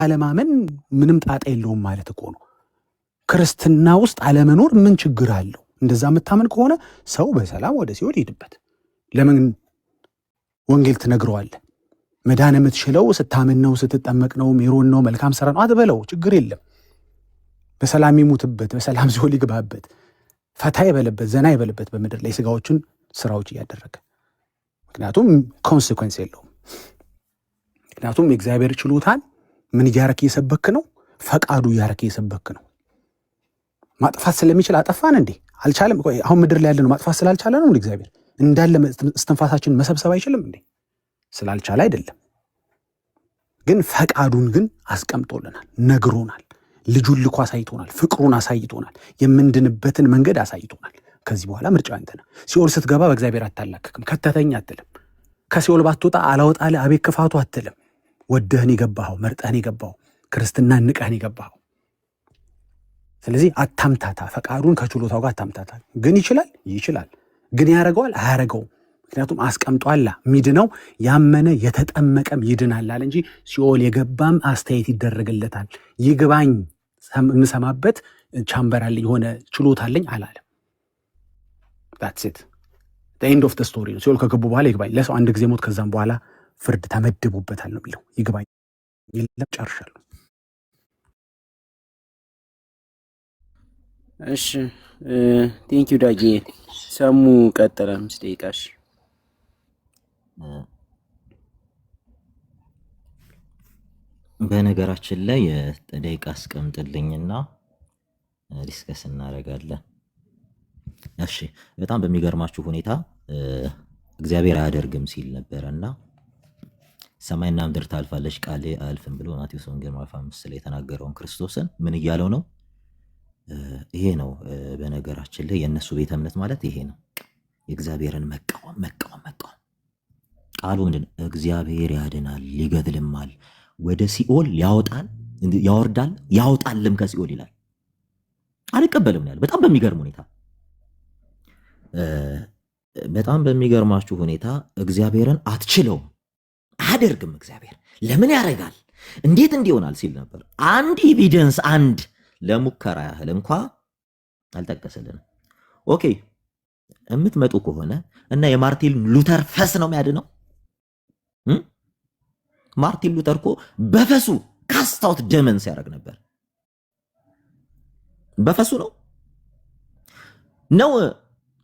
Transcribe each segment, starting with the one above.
አለማመን ምንም ጣጣ የለውም ማለት እኮ ነው። ክርስትና ውስጥ አለመኖር ምን ችግር አለው? እንደዛ የምታመን ከሆነ ሰው በሰላም ወደ ሲኦል ይሄድበት። ለምን ወንጌል ትነግረዋለህ? መዳን የምትችለው ስታምን ነው፣ ስትጠመቅ ነው፣ ሜሮን ነው፣ መልካም ስራ ነው አትበለው። ችግር የለም። በሰላም ይሙትበት፣ በሰላም ሲኦል ይግባበት፣ ፈታ ይበልበት፣ ዘና ይበልበት በምድር ላይ ስጋዎቹን ስራዎች እያደረገ። ምክንያቱም ኮንሲኩዌንስ የለውም። ምክንያቱም የእግዚአብሔር ችሎታን ምን እያረክ እየሰበክ ነው? ፈቃዱ እያረክ እየሰበክ ነው። ማጥፋት ስለሚችል አጠፋን እንዴ? አልቻለም። አሁን ምድር ላይ ያለነው ማጥፋት ስላልቻለ ነው እንዴ? እግዚአብሔር እንዳለ እስትንፋሳችን መሰብሰብ አይችልም እንዴ? ስላልቻለ አይደለም። ግን ፈቃዱን ግን አስቀምጦልናል፣ ነግሮናል፣ ልጁን ልኮ አሳይቶናል፣ ፍቅሩን አሳይቶናል፣ የምንድንበትን መንገድ አሳይቶናል። ከዚህ በኋላ ምርጫው አንተ ነህ። ሲኦል ስትገባ በእግዚአብሔር አታላክክም። ከተተኛ አትልም። ከሲኦል ባትወጣ አላወጣልህ አቤት ክፋቱ አትልም። ወደህን የገባኸው መርጠህን የገባኸው ክርስትና ንቀህን የገባኸው። ስለዚህ አታምታታ፣ ፈቃዱን ከችሎታው ጋር አታምታታ። ግን ይችላል። ግን ያደርገዋል አያደርገውም። ምክንያቱም አስቀምጧላ። ሚድነው ያመነ የተጠመቀም ይድናል አለ እንጂ ሲኦል የገባም አስተያየት ይደረግለታል። ይግባኝ የምሰማበት ቻምበር አለኝ የሆነ ችሎታ አለኝ አላለም። that's it the end of the story ነው። ሲኦል ከገቡ በኋላ ይግባኝ ለሰው አንድ ጊዜ ሞት ከዛም በኋላ ፍርድ ተመድቦበታል ነው የሚለው። ይግባኝ የለም። ጨርሻለሁ። እሺ ቴንኪው ዳጊ። ሰሙ ቀጠለ 5 ደቂቃሽ። በነገራችን ላይ ደቂቃ አስቀምጥልኝና ዲስከስ እናደርጋለን። እሺ በጣም በሚገርማችሁ ሁኔታ እግዚአብሔር አያደርግም ሲል ነበረና ሰማይና ምድር ታልፋለች ቃሌ አያልፍም ብሎ ማቴዎስ ወንጌል ምዕራፍ 5 ላይ የተናገረውን ክርስቶስን ምን እያለው ነው? ይሄ ነው በነገራችን ላይ የእነሱ ቤተ እምነት ማለት ይሄ ነው። የእግዚአብሔርን መቃወም። ቃሉ ምንድን? እግዚአብሔር ያድናል ሊገድልማል፣ ወደ ሲኦል ያወርዳል ያወጣልም ከሲኦል ይላል። አልቀበልም ያለ በጣም በሚገርም ሁኔታ በጣም በሚገርማችሁ ሁኔታ እግዚአብሔርን አትችለውም፣ አያደርግም። እግዚአብሔር ለምን ያደርጋል እንዴት እንዲሆናል ሲል ነበር። አንድ ኤቪደንስ አንድ ለሙከራ ያህል እንኳ አልጠቀሰልንም። ኦኬ የምትመጡ ከሆነ እና የማርቲን ሉተር ፈስ ነው የሚያድነው። ማርቲን ሉተር እኮ በፈሱ ካስታውት ደመን ሲያደርግ ነበር። በፈሱ ነው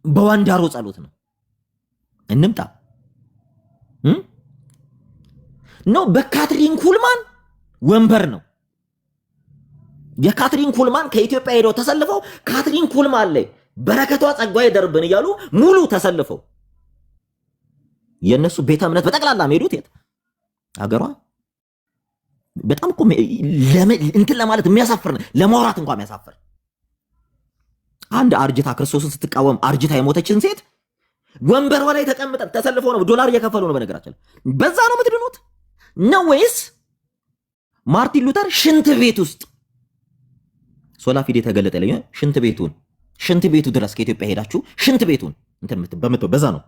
በዋንዳሮ ጸሎት ነው። እንምጣ ነው በካትሪን ኩልማን ወንበር ነው። የካትሪን ኩልማን ከኢትዮጵያ ሄደው ተሰልፈው ካትሪን ኩልማን ላይ በረከቷ ጸጋዋ ይደርብን እያሉ ሙሉ ተሰልፈው የነሱ ቤተ እምነት በጠቅላላ ሄዱት የት አገሯ። በጣም እኮ እንትን ለማለት የሚያሳፍር ነው፣ ለማውራት እንኳን የሚያሳፍር። አንድ አርጅታ ክርስቶስን ስትቃወም አርጅታ የሞተችን ሴት ወንበሯ ላይ ተቀምጠን ተሰልፈው ነው ዶላር እየከፈሉ ነው። በነገራችን በዛ ነው የምትድኑት ነው ወይስ ማርቲን ሉተር ሽንት ቤት ውስጥ ሶላ ፊዴ ተገለጠ ለኛ ሽንት ቤቱ ድረስ ከኢትዮጵያ ሄዳችሁ ሽንት ቤቱን እንትን በመተው በዛ ነው።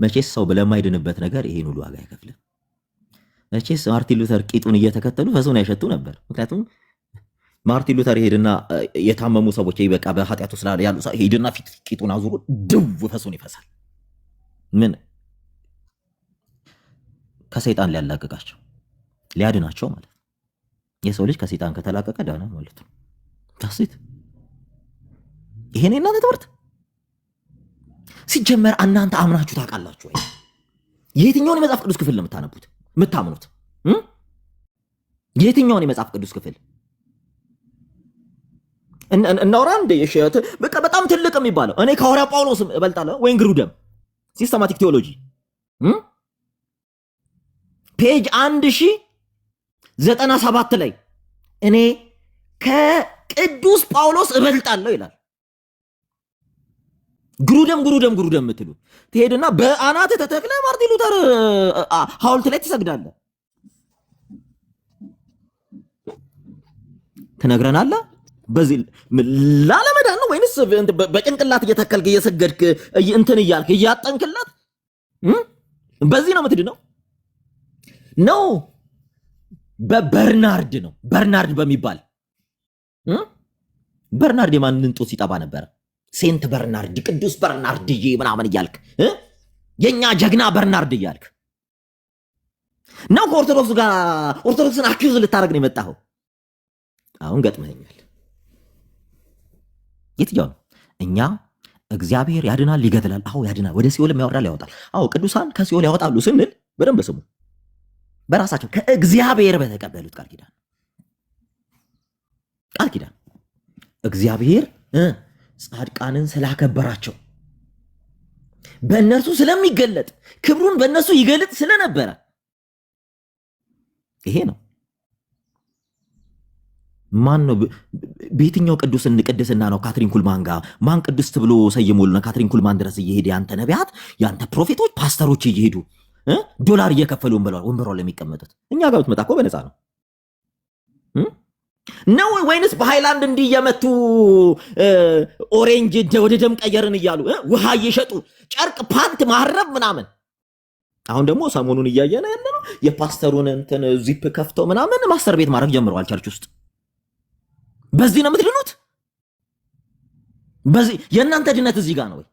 መቼስ ሰው ለማይድንበት ነገር ይሄን ሁሉ ዋጋ አይከፍልም። መቼስ ማርቲን ሉተር ቂጡን እየተከተሉ ፈሱን አይሸቱ ነበር። ምክንያቱም ማርቲን ሉተር ሄድና የታመሙ ሰዎች ይበቃ በኃጢአቱ ስላለ ያሉ ሰው ሄድና ፊት ቂጡን አዙሮ ድው ፈሱን ይፈሳል። ምን ከሰይጣን ሊያላቅቃቸው ሊያድናቸው ማለት ነው። የሰው ልጅ ከሰይጣን ከተላቀቀ ዳነ ማለት ነው። ታስት ይሄን እናንተ ትምህርት ሲጀመር እናንተ አምናችሁ ታውቃላችሁ ወይ? የትኛውን የመጽሐፍ ቅዱስ ክፍል ነው የምታነቡት የምታምኑት? የትኛውን የመጽሐፍ ቅዱስ ክፍል እናውራ እንደ የሸት በቃ በጣም ትልቅ የሚባለው እኔ ከሐዋርያ ጳውሎስ እበልጣለሁ ወይ? ግሩደም ሲስተማቲክ ቴዎሎጂ ፔጅ 1097 ላይ እኔ ከቅዱስ ጳውሎስ እበልጣለሁ ይላል። ግሩደም የምትሉ ትሄድና በአናት ተተክለ ማርቲን ሉተር ሐውልት ላይ ትሰግዳለህ። ትነግረናለህ። በዚህ ላለመዳን ነው ወይንስ በጭንቅላት እየተከልክ እየሰገድክ እንትን እያልክ እያጠንክላት በዚህ ነው የምትድነው? ነው በበርናርድ ነው። በርናርድ በሚባል በርናርድ የማንን ጡት ሲጠባ ነበረ? ሴንት በርናርድ፣ ቅዱስ በርናርድዬ ምናምን እያልክ የኛ ጀግና በርናርድ እያልክ ነው ከኦርቶዶክስ ጋር ኦርቶዶክስን አኪዩዝ ልታደርግ ነው የመጣኸው። አሁን ገጥመኛል። የትኛው ነው? እኛ እግዚአብሔር ያድናል ይገድላል። አዎ ያድናል፣ ወደ ሲኦልም ያወርዳል ያወጣል። አዎ ቅዱሳን ከሲኦል ያወጣሉ ስንል በደንብ ስሙ። በራሳቸው ከእግዚአብሔር በተቀበሉት ቃል ኪዳን እግዚአብሔር ጻድቃንን ስላከበራቸው በእነርሱ ስለሚገለጥ ክብሩን በእነሱ ይገልጥ ስለነበረ ይሄ ነው። ማን ነው በየትኛው ቅድስና ነው ካትሪን ኩልማን ጋር ማን ቅድስት ብሎ ሰየሞልና ካትሪን ኩልማን ድረስ እየሄደ ያንተ ነቢያት ያንተ ፕሮፌቶች ፓስተሮች እየሄዱ ዶላር እየከፈሉ ወንበሯ ለሚቀመጡት? እኛ ጋር ብትመጣ እኮ በነፃ ነው ነው ወይንስ በሃይላንድ እንዲየመቱ ኦሬንጅ ወደ ደም ቀየርን እያሉ ውሃ እየሸጡ ጨርቅ ፓንት ማረብ ምናምን? አሁን ደግሞ ሰሞኑን እያየን ያለ ነው የፓስተሩን እንትን ዚፕ ከፍተው ምናምን ማስተር ቤት ማድረግ ጀምረዋል ቸርች ውስጥ። በዚህ ነው የምትድኑት? በዚህ የእናንተ ድነት እዚህ ጋር ነው ወይ?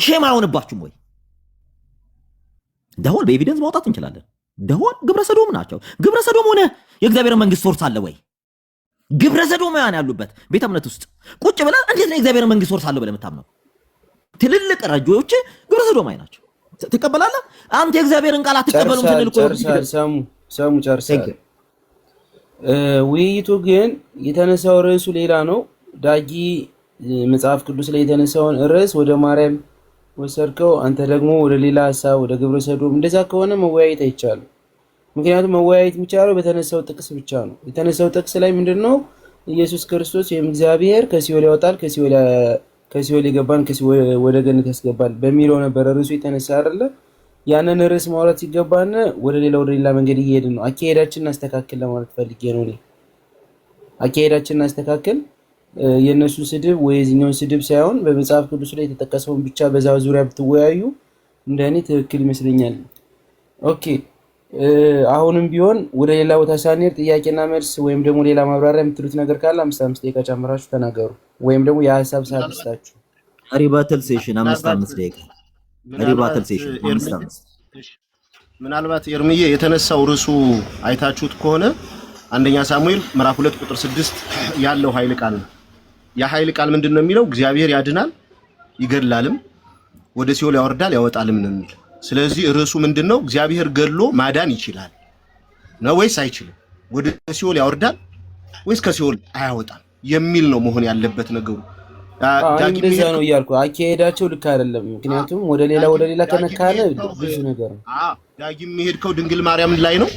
ሼም አይሆንባችሁም ወይ? ደሆል በኤቪደንስ ማውጣት እንችላለን። ደሆል ግብረ ሰዶም ናቸው። ግብረ ሰዶም ሆነ የእግዚአብሔር መንግስት ሶርስ አለ ወይ? ግብረ ሰዶማውያን ያሉበት ቤተ እምነት ውስጥ ቁጭ ብለህ እንዴት ነው የእግዚአብሔር መንግስት ሶርስ አለ ብለህ የምታምነው? ትልልቅ ረጆች ግብረ ሰዶማዊ ናቸው። ትቀበላለህ? አንተ የእግዚአብሔርን ቃል አትቀበሉም ትልልቁ ሰሙ ጨርሰሃል። ውይይቱ ግን የተነሳው ርዕሱ ሌላ ነው። ዳጊ መጽሐፍ ቅዱስ ላይ የተነሳውን ርዕስ ወደ ማርያም ወሰድከው፣ አንተ ደግሞ ወደ ሌላ ሀሳብ ወደ ግብረ ሰዶም። እንደዛ ከሆነ መወያየት አይቻልም። ምክንያቱም መወያየት የሚቻለው በተነሳው ጥቅስ ብቻ ነው። የተነሳው ጥቅስ ላይ ምንድነው? ኢየሱስ ክርስቶስ ወይም እግዚአብሔር ከሲኦል ያወጣል፣ ከሲኦል የገባን ወደ ገነት ያስገባል በሚለው ነበር ርዕሱ የተነሳ አይደለ? ያንን ርዕስ ማውራት ሲገባን ወደ ሌላ መንገድ እየሄድን ነው። አካሄዳችንን እናስተካክል ለማለት ፈልጌ ነው እኔ። አካሄዳችንን እናስተካክል፣ የእነሱ ስድብ ወይ የዚህኛውን ስድብ ሳይሆን በመጽሐፍ ቅዱስ ላይ የተጠቀሰውን ብቻ በዛ ዙሪያ ብትወያዩ እንደኔ ትክክል ይመስለኛል። ኦኬ አሁንም ቢሆን ወደ ሌላ ቦታ ሳንሄድ ጥያቄና መልስ ወይም ደግሞ ሌላ ማብራሪያ የምትሉት ነገር ካለ 5 ደቂቃ ጨምራችሁ ተናገሩ፣ ወይም ደግሞ የሀሳብ ሰዓት ይስጣችሁ። ሪባትል ሴሽን 5 ደቂቃ ሪባትል ሴሽን 5። ምናልባት ኤርምዬ የተነሳው ርዕሱ አይታችሁት ከሆነ አንደኛ ሳሙኤል ምዕራፍ 2 ቁጥር 6 ያለው ኃይል ቃል ነው። ያ ኃይል ቃል ምንድነው የሚለው? እግዚአብሔር ያድናል ይገድላልም፣ ወደ ሲኦል ያወርዳል ያወጣልም ነው የሚል። ስለዚህ ርዕሱ ምንድነው? እግዚአብሔር ገድሎ ማዳን ይችላል ነው ወይስ አይችልም? ወደ ሲኦል ያወርዳል ወይስ ከሲኦል አያወጣም የሚል ነው መሆን ያለበት ነገሩ። እንደዛ ነው እያልኩ አካሄዳቸው ልክ አይደለም። ምክንያቱም ወደ ሌላ ከነካለ ብዙ ነገር ነው። ዳጊም የሚሄድከው ድንግል ማርያም ላይ ነው።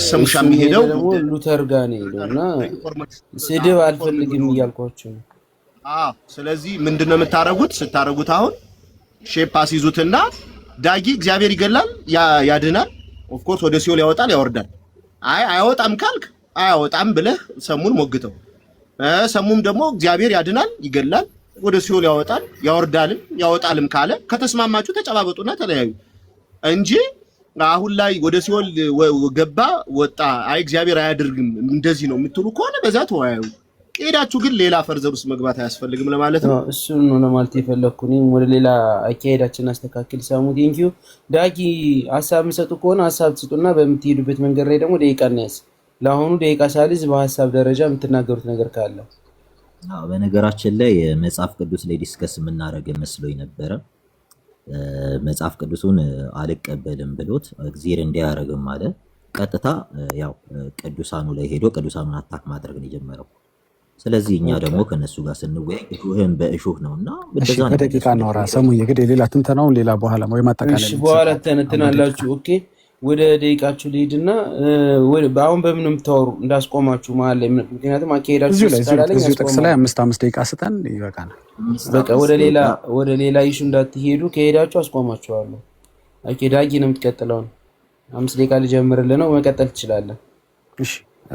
ሰሙሻ የሚሄደው ደግሞ ሉተር ጋር ነው እና ስድብ አልፈልግም እያልኳቸው ነው። ስለዚህ ምንድነው የምታረጉት? ስታረጉት አሁን ሼፕ አስይዙትና ዳጊ እግዚአብሔር ይገላል ያድናል፣ ኦፍ ኮርስ ወደ ሲኦል ያወጣል ያወርዳል። አያወጣም ካልክ አያወጣም ብለህ ሰሙን ሞግተው። ሰሙም ደግሞ እግዚአብሔር ያድናል ይገላል፣ ወደ ሲኦል ያወጣል ያወጣልም ካለ ከተስማማችሁ ተጨባበጡና ተለያዩ እንጂ አሁን ላይ ወደ ሲኦል ገባ ወጣ እግዚአብሔር አያደርግም እንደዚህ ነው የምትሉ ከሆነ በዛ ተወያዩ። ሄዳችሁ ግን ሌላ ፈርዘር ውስጥ መግባት አያስፈልግም ለማለት ነው። እሱን ነው ለማለት የፈለኩ። እኔም ወደ ሌላ አካሄዳችን አስተካክል። ሳሙ ቴንኪዩ። ዳጊ ሀሳብ የምሰጡ ከሆነ ሀሳብ ትስጡና በምትሄዱበት መንገድ ላይ ደግሞ ደቂቃ እናያዝ። ለአሁኑ ደቂቃ ሳልይዝ በሀሳብ ደረጃ የምትናገሩት ነገር ካለ። በነገራችን ላይ መጽሐፍ ቅዱስ ላይ ዲስከስ የምናደርግ መስሎኝ ነበረ። መጽሐፍ ቅዱሱን አልቀበልም ብሎት እግዚአብሔር እንዲያደርግም አለ። ቀጥታ ያው ቅዱሳኑ ላይ ሄዶ ቅዱሳኑን አታክ ማድረግ ነው የጀመረው። ስለዚህ እኛ ደግሞ ከነሱ ጋር ስንወያይ እሾህን በእሾህ ነውና በደቂቃ እናወራ። ሰሙ እንግዲህ ሌላ ትንተናውን ሌላ በኋላ ወይ ማጠቃለል በኋላ ተነትናላችሁ። ኦኬ ወደ ደቂቃችሁ ልሂድና አሁን በምን የምታወሩ እንዳስቆማችሁ መሀል ላይ ምክንያቱም አካሄዳችሁ እዚሁ ጥቅስ ላይ 5 ደቂቃ ስጠን ይበቃናል። በቃ ወደ ሌላ ኢሹ እንዳትሄዱ ከሄዳችሁ አስቆማችኋለሁ። ኦኬ ዳጊ ነው የምትቀጥለው። 5 ደቂቃ ልጀምርልህ ነው፣ መቀጠል ትችላለህ። እሺ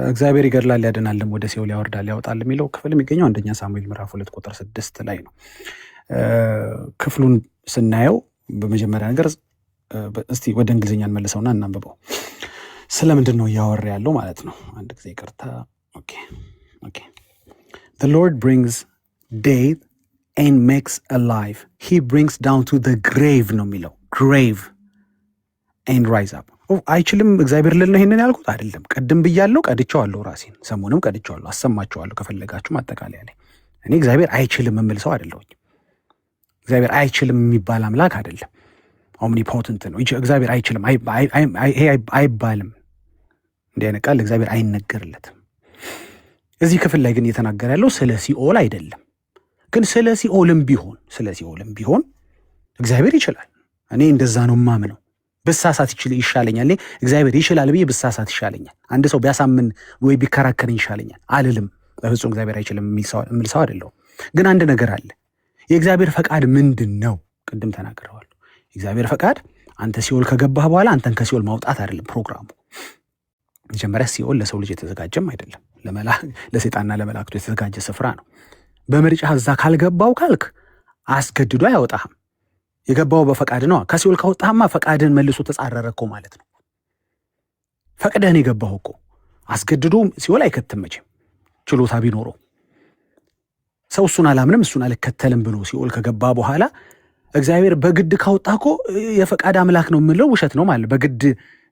እግዚአብሔር ይገድላል ያድናልም ወደ ሲኦል ያወርዳል ያወጣል የሚለው ክፍል የሚገኘው አንደኛ ሳሙኤል ምዕራፍ 2 ቁጥር 6 ላይ ነው። ክፍሉን ስናየው በመጀመሪያ ነገር እስቲ ወደ እንግሊዝኛ እንመልሰውና እናንብበው። ስለምንድን ነው እያወራ ያለው ማለት ነው? አንድ ጊዜ ይቅርታ። ኦኬ ኦኬ the Lord brings death and makes alive. He brings down to the grave ነው የሚለው grave and rise up. አይችልም እግዚአብሔር ልል ነው ይሄንን ያልኩት አይደለም። ቀድም ብያለሁ፣ ቀድቼዋለሁ፣ ራሴን ሰሞኑንም ቀድቼዋለሁ፣ አሰማቸዋለሁ ከፈለጋችሁ ማጠቃለያ ላይ። እኔ እግዚአብሔር አይችልም የምል ሰው አይደለሁኝ። እግዚአብሔር አይችልም የሚባል አምላክ አይደለም። ኦምኒፖተንት ነው። እግዚአብሔር አይችልም አይባልም። እንዲህ አይነት ቃል እግዚአብሔር አይነገርለትም። እዚህ ክፍል ላይ ግን እየተናገረ ያለው ስለ ሲኦል አይደለም። ግን ስለ ሲኦልም ቢሆን እግዚአብሔር ይችላል። እኔ እንደዛ ነው የማምነው። ብሳሳት ይሻለኛል። እኔ እግዚአብሔር ይችላል ብዬ ብሳሳት ይሻለኛል። አንድ ሰው ቢያሳምን ወይ ቢከራከረኝ ይሻለኛል አልልም። በፍጹም እግዚአብሔር አይችልም የሚል ሰው አይደለሁም። ግን አንድ ነገር አለ። የእግዚአብሔር ፈቃድ ምንድን ነው? ቅድም ተናግረዋል። የእግዚአብሔር ፈቃድ አንተ ሲኦል ከገባህ በኋላ አንተን ከሲኦል ማውጣት አይደለም ፕሮግራሙ። መጀመሪያ ሲኦል ለሰው ልጅ የተዘጋጀም አይደለም፣ ለሰይጣንና ለመላእክቱ የተዘጋጀ ስፍራ ነው። በምርጫ እዛ ካልገባው ካልክ አስገድዶ አያወጣህም። የገባው በፈቃድ ነው። ከሲኦል ካወጣህማ ፈቃድን መልሶ ተጻረረ እኮ ማለት ነው። ፈቅደህን የገባው እኮ አስገድዶ ሲኦል አይከትም መቼም ችሎታ ቢኖረው። ሰው እሱን አላምንም እሱን አልከተልም ብሎ ሲኦል ከገባ በኋላ እግዚአብሔር በግድ ካወጣ እኮ የፈቃድ አምላክ ነው የምንለው ውሸት ነው ማለት። በግድ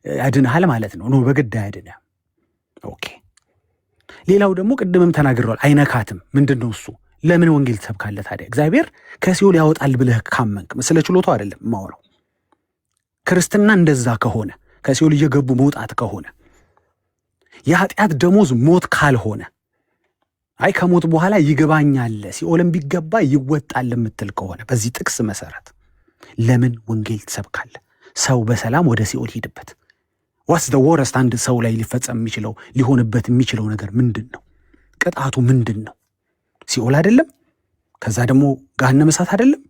ያድንሃል ማለት ነው። በግድ አያድንህም። ኦኬ። ሌላው ደግሞ ቅድምም ተናግረዋል፣ አይነካትም። ምንድን ነው እሱ? ለምን ወንጌል ትሰብካለህ ታዲያ? እግዚአብሔር ከሲኦል ያወጣል ብለህ ካመንክ፣ ስለ ችሎታው አይደለም የማወራው። ክርስትና እንደዛ ከሆነ ከሲኦል እየገቡ መውጣት ከሆነ የኃጢአት ደሞዝ ሞት ካልሆነ አይ ከሞት በኋላ ይገባኛል ሲኦልም ቢገባ ይወጣል የምትል ከሆነ በዚህ ጥቅስ መሰረት ለምን ወንጌል ትሰብካለህ? ሰው በሰላም ወደ ሲኦል ሂድበት። ዋስ ዘ ወረስት አንድ ሰው ላይ ሊፈጸም የሚችለው ሊሆንበት የሚችለው ነገር ምንድን ነው? ቅጣቱ ምንድን ነው? ሲኦል አይደለም? ከዛ ደግሞ ገሃነመ እሳት አይደለም?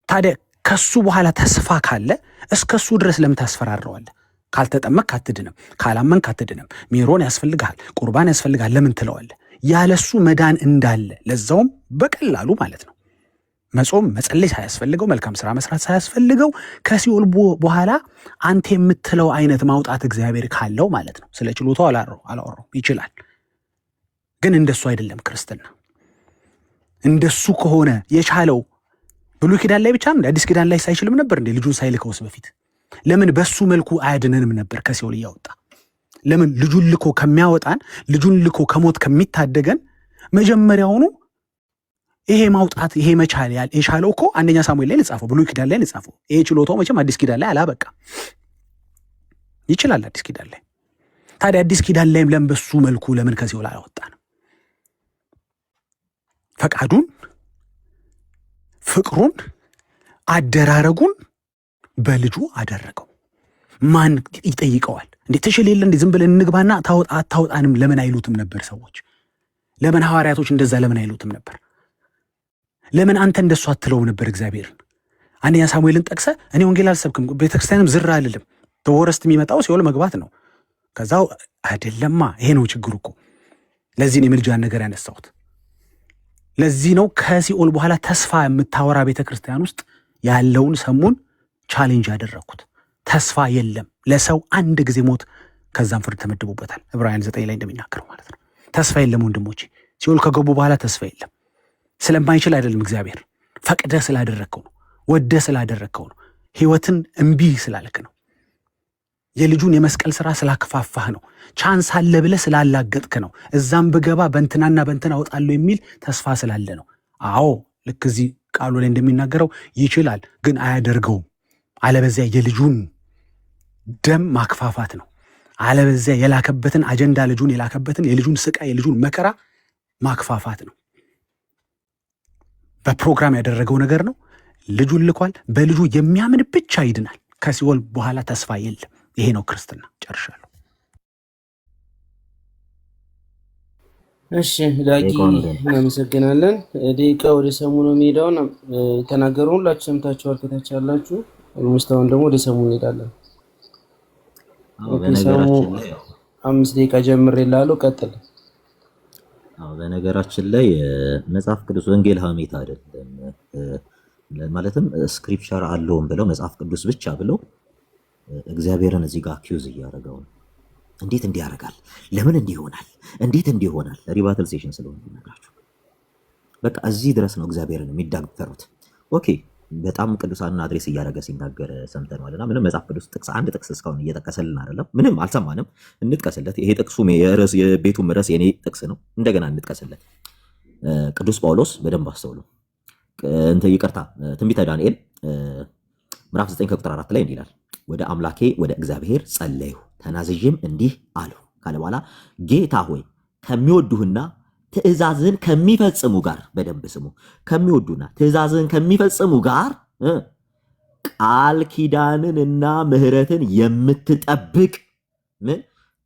ታዲያ ከሱ በኋላ ተስፋ ካለ እስከሱ ድረስ ለምን ታስፈራረዋለህ? ካልተጠመቅክ አትድንም፣ ካላመንክ አትድንም፣ ሜሮን ያስፈልግሃል፣ ቁርባን ያስፈልግሃል ለምን ትለዋለህ? ያለሱ መዳን እንዳለ ለዛውም በቀላሉ ማለት ነው። መጾም መጸለይ ሳያስፈልገው፣ መልካም ስራ መስራት ሳያስፈልገው ከሲኦል በኋላ አንተ የምትለው አይነት ማውጣት እግዚአብሔር ካለው ማለት ነው። ስለ ችሎታው አላወራሁም፣ ይችላል። ግን እንደሱ አይደለም ክርስትና። እንደሱ ከሆነ የቻለው ብሉይ ኪዳን ላይ ብቻ ነው። አዲስ ኪዳን ላይ ሳይችልም ነበር እንዴ? ልጁን ሳይልከውስ በፊት ለምን በሱ መልኩ አያድነንም ነበር ከሲኦል እያወጣ? ለምን ልጁን ልኮ ከሚያወጣን፣ ልጁን ልኮ ከሞት ከሚታደገን መጀመሪያውኑ ይሄ ማውጣት ይሄ መቻል የቻለው እኮ አንደኛ ሳሙኤል ላይ ልጻፈው፣ ብሉይ ኪዳን ላይ ልጻፈው። ይሄ ችሎታው መቼም አዲስ ኪዳን ላይ አላበቃ። ይችላል አዲስ ኪዳን ላይ። ታዲያ አዲስ ኪዳን ላይም ለምን በሱ መልኩ ለምን ከሲኦል አላወጣንም? ፈቃዱን፣ ፍቅሩን፣ አደራረጉን በልጁ አደረገው። ማን ይጠይቀዋል እንዴ? ትችል የለ እንዴ? ዝም ብለን እንግባና አታወጣንም ለምን አይሉትም ነበር ሰዎች? ለምን ሐዋርያቶች እንደዛ ለምን አይሉትም ነበር? ለምን አንተ እንደሱ አትለውም ነበር እግዚአብሔርን? አንደኛ ሳሙኤልን ጠቅሰ እኔ ወንጌል አልሰብክም ቤተክርስቲያንም ዝር አልልም፣ በወረስት የሚመጣው ሲኦል መግባት ነው። ከዛው አይደለማ። ይሄ ነው ችግሩ እኮ። ለዚህ ነው የምልጃን ነገር ያነሳሁት። ለዚህ ነው ከሲኦል በኋላ ተስፋ የምታወራ ቤተክርስቲያን ውስጥ ያለውን ሰሙን ቻሌንጅ ያደረኩት። ተስፋ የለም ለሰው አንድ ጊዜ ሞት፣ ከዛም ፍርድ ተመድቦበታል። ዕብራውያን 9 ላይ እንደሚናገረው ማለት ነው። ተስፋ የለም ወንድሞቼ። ሲኦል ከገቡ በኋላ ተስፋ የለም። ስለማይችል አይደለም እግዚአብሔር፣ ፈቅደህ ስላደረግከው ነው፣ ወደህ ስላደረግከው ነው፣ ህይወትን እምቢ ስላልክ ነው፣ የልጁን የመስቀል ስራ ስላክፋፋህ ነው፣ ቻንስ አለ ብለህ ስላላገጥክ ነው፣ እዛም ብገባ በእንትናና በእንትና አወጣለሁ የሚል ተስፋ ስላለ ነው። አዎ ልክ እዚህ ቃሉ ላይ እንደሚናገረው ይችላል፣ ግን አያደርገውም። አለበዚያ የልጁን ደም ማክፋፋት ነው። አለበዚያ የላከበትን አጀንዳ ልጁን የላከበትን የልጁን ስቃይ የልጁን መከራ ማክፋፋት ነው። በፕሮግራም ያደረገው ነገር ነው። ልጁን ልኳል። በልጁ የሚያምን ብቻ ይድናል። ከሲኦል በኋላ ተስፋ የለም። ይሄ ነው ክርስትና። ጨርሻለሁ። እሺ ዳጊ እናመሰግናለን። ደቂቃ ወደ ሰሙ ነው የሚሄደውን የተናገረው ሁላችሁ ሰምታችኋል። ከታች ያላችሁ ሙስታውን ደግሞ ወደ ሰሙ እንሄዳለን። ሰሙ 5 ደቂቃ ጀምሬልሃለሁ፣ ቀጥል። በነገራችን ላይ መጽሐፍ ቅዱስ ወንጌል ሐሜት አይደለም። ማለትም ስክሪፕቸር አለውም ብለው መጽሐፍ ቅዱስ ብቻ ብለው እግዚአብሔርን እዚህ ጋር አኪዩዝ እያደረገው ነው። እንዴት እንዲህ ያደርጋል? ለምን እንዲህ ይሆናል? እንዴት እንዲህ ይሆናል? ሪባትል ሴሽን ስለሆነ ነግራችሁ በቃ እዚህ ድረስ ነው እግዚአብሔርን የሚዳፈሩት። ኦኬ በጣም ቅዱሳንን አድሬስ እያደረገ ሲናገር ሰምተነዋልና ምንም መጽሐፍ ቅዱስ ጥቅስ አንድ ጥቅስ እስካሁን እየጠቀሰልን አይደለም። ምንም አልሰማንም። እንጥቀስለት። ይሄ ጥቅሱ የቤቱም ርዕስ የኔ ጥቅስ ነው። እንደገና እንጥቀስለት። ቅዱስ ጳውሎስ በደንብ አስተውሉ። ይቅርታ ትንቢተ ዳንኤል ምዕራፍ 9 ከቁጥር 4 ላይ እንዲህ ይላል፣ ወደ አምላኬ ወደ እግዚአብሔር ጸለይሁ ተናዝዤም እንዲህ አልሁ ካለ በኋላ ጌታ ሆይ ከሚወዱህና ትእዛዝን ከሚፈጽሙ ጋር፣ በደንብ ስሙ፣ ከሚወዱና ትእዛዝን ከሚፈጽሙ ጋር ቃል ኪዳንንና ምሕረትን የምትጠብቅ ምን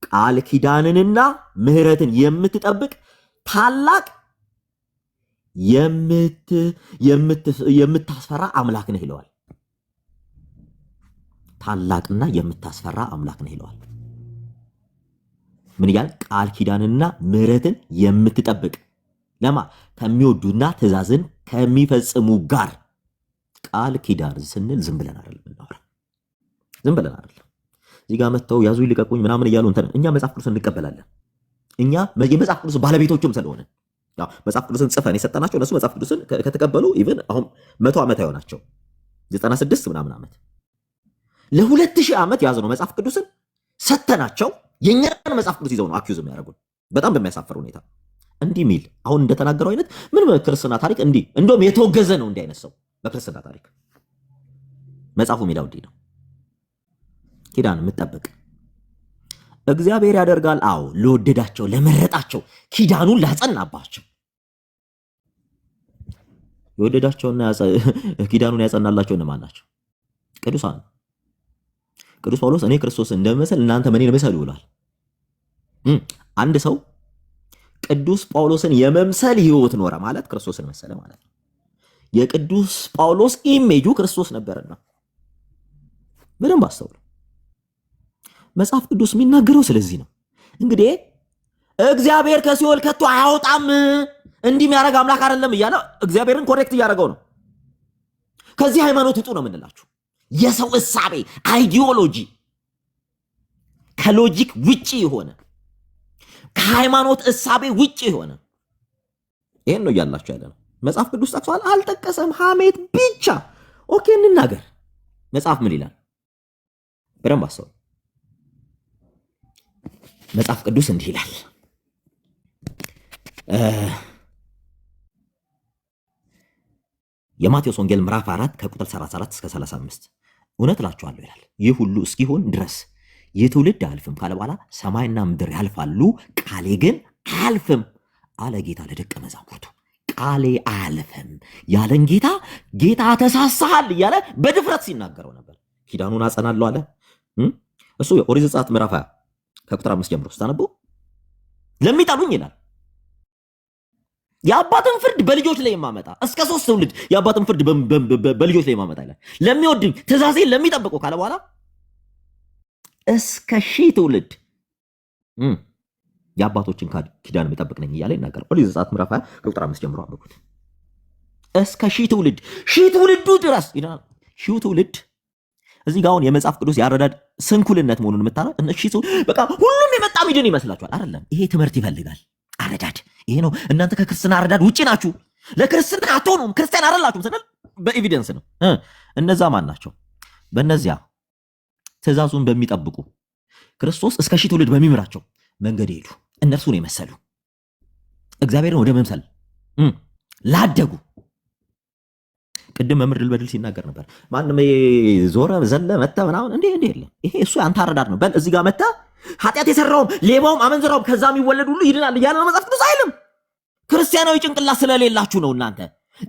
ቃል ኪዳንንና ምሕረትን የምትጠብቅ ታላቅ የምታስፈራ አምላክ ነህ ይለዋል። ታላቅና የምታስፈራ አምላክ ነህ ይለዋል። ምን ይላል? ቃል ኪዳንና ምሕረትን የምትጠብቅ ለማ ከሚወዱና ትእዛዝን ከሚፈጽሙ ጋር። ቃል ኪዳን ስንል ዝም ብለን አይደለም እናወራ፣ ዝም ብለን አይደለም። እዚህ ጋር መጥተው ያዙ ይልቀቁኝ ምናምን እያሉ እኛ መጽሐፍ ቅዱስን እንቀበላለን። እኛ የመጽሐፍ ቅዱስ ባለቤቶችም ስለሆነ ያው መጽሐፍ ቅዱስን ጽፈን የሰጠናቸው እነሱ መጽሐፍ ቅዱስን ከተቀበሉ ኢቭን አሁን 100 ዓመት አይሆናቸው 96 ምናምን ዓመት ለ2000 ዓመት ያዝነው መጽሐፍ ቅዱስን ሰተናቸው የኛን መጽሐፍ ቅዱስ ይዘው ነው አኪዩዝ የሚያደርጉን በጣም በሚያሳፍር ሁኔታ። እንዲህ ሚል አሁን እንደተናገረው አይነት ምን በክርስትና ታሪክ እንደውም የተወገዘ ነው እንዲህ አይነት ሰው በክርስትና ታሪክ። መጽሐፉ የሚለው እንዲህ ነው፣ ኪዳን የምትጠብቅ እግዚአብሔር ያደርጋል። አዎ ለወደዳቸው ለመረጣቸው ኪዳኑን ላጸናባቸው። የወደዳቸውና ኪዳኑን ያጸናላቸው እነማን ናቸው? ቅዱሳን። ቅዱስ ጳውሎስ እኔ ክርስቶስን እንደምመስል እናንተ እኔን ምሰሉ ብሏል። አንድ ሰው ቅዱስ ጳውሎስን የመምሰል ህይወት ኖረ ማለት ክርስቶስን መሰለ ማለት ነው። የቅዱስ ጳውሎስ ኢሜጁ ክርስቶስ ነበርና በደንብ አስተውሉ። መጽሐፍ ቅዱስ የሚናገረው ስለዚህ ነው። እንግዲህ እግዚአብሔር ከሲኦል ከቶ አያወጣም እንዲህ የሚያደርግ አምላክ አይደለም እያለ እግዚአብሔርን ኮሬክት እያደረገው ነው። ከዚህ ሃይማኖት ውጡ ነው የምንላችሁ። የሰው እሳቤ አይዲዮሎጂ ከሎጂክ ውጪ የሆነ ከሃይማኖት እሳቤ ውጪ የሆነ ይሄን ነው እያላችሁ ያለ ነው። መጽሐፍ ቅዱስ ጠቅሷል አልጠቀሰም፣ ሐሜት ብቻ። ኦኬ እንናገር። መጽሐፍ ምን ይላል? በደንብ አስተውሉ። መጽሐፍ ቅዱስ እንዲህ ይላል። የማቴዎስ ወንጌል ምዕራፍ 4 ከቁጥር 34 እስከ 35 እውነት እላችኋለሁ ይላል ይህ ሁሉ እስኪሆን ድረስ ይህ ትውልድ አያልፍም ካለ በኋላ ሰማይና ምድር ያልፋሉ ቃሌ ግን አያልፍም አለ ጌታ ለደቀ መዛሙርቱ። ቃሌ አያልፍም ያለን ጌታ ተሳሳሃል እያለ በድፍረት ሲናገረው ነበር። ኪዳኑን አጸናለሁ አለ። እሱ የኦሪት ዘጸአት ምዕራፍ 20 ከቁጥር 5 ጀምሮ ስታነቡ ለሚጠሉኝ ይላል የአባትን ፍርድ በልጆች ላይ የማመጣ እስከ 3 ትውልድ የአባትን ፍርድ በልጆች ላይ የማመጣ ይላል። ለሚወድኝ ትእዛዜን ለሚጠብቁ ካለ በኋላ እስከ 1000 ትውልድ የአባቶችን ኪዳን የሚጠብቅ ነኝ እያለ ይናገራል። ኦሪት ዘጸአት ምዕራፍ 20 ከቁጥር 5 ጀምሮ አንብቡት። እስከ 1000 ትውልድ 1000 ትውልዱ ድረስ ይላል። 1000 ትውልድ እዚህ ጋር አሁን የመጽሐፍ ቅዱስ ያረዳድ ስንኩልነት መሆኑን የምታረው እሺ በቃ ሁሉም የመጣ ሚድን ይመስላችኋል? አይደለም። ይሄ ትምህርት ይፈልጋል። አረዳድ ይሄ ነው። እናንተ ከክርስትና አረዳድ ውጪ ናችሁ፣ ለክርስትና አትሆኑም፣ ክርስቲያን አይደላችሁም ስንል በኤቪደንስ ነው። እነዛ ማን ናቸው? በእነዚያ ትእዛዙን በሚጠብቁ ክርስቶስ እስከ 1000 ትውልድ በሚምራቸው መንገድ ሄዱ፣ እነርሱን የመሰሉ እግዚአብሔርን ወደ መምሰል ላደጉ። ቅድም መምህር ድል በድል ሲናገር ነበር። ማንም ዞረ ዘለ መተ ምናምን እንዴ የለም። ይሄ እሱ ያንተ አረዳድ ነው። በል እዚህ ጋር መተ ኃጢአት የሰራውም ሌባውም አመንዝራውም ከዛ የሚወለድ ሁሉ ይድናል እያለ ነው መጽሐፍ ቅዱስ አይልም። ክርስቲያናዊ ጭንቅላት ስለሌላችሁ ነው እናንተ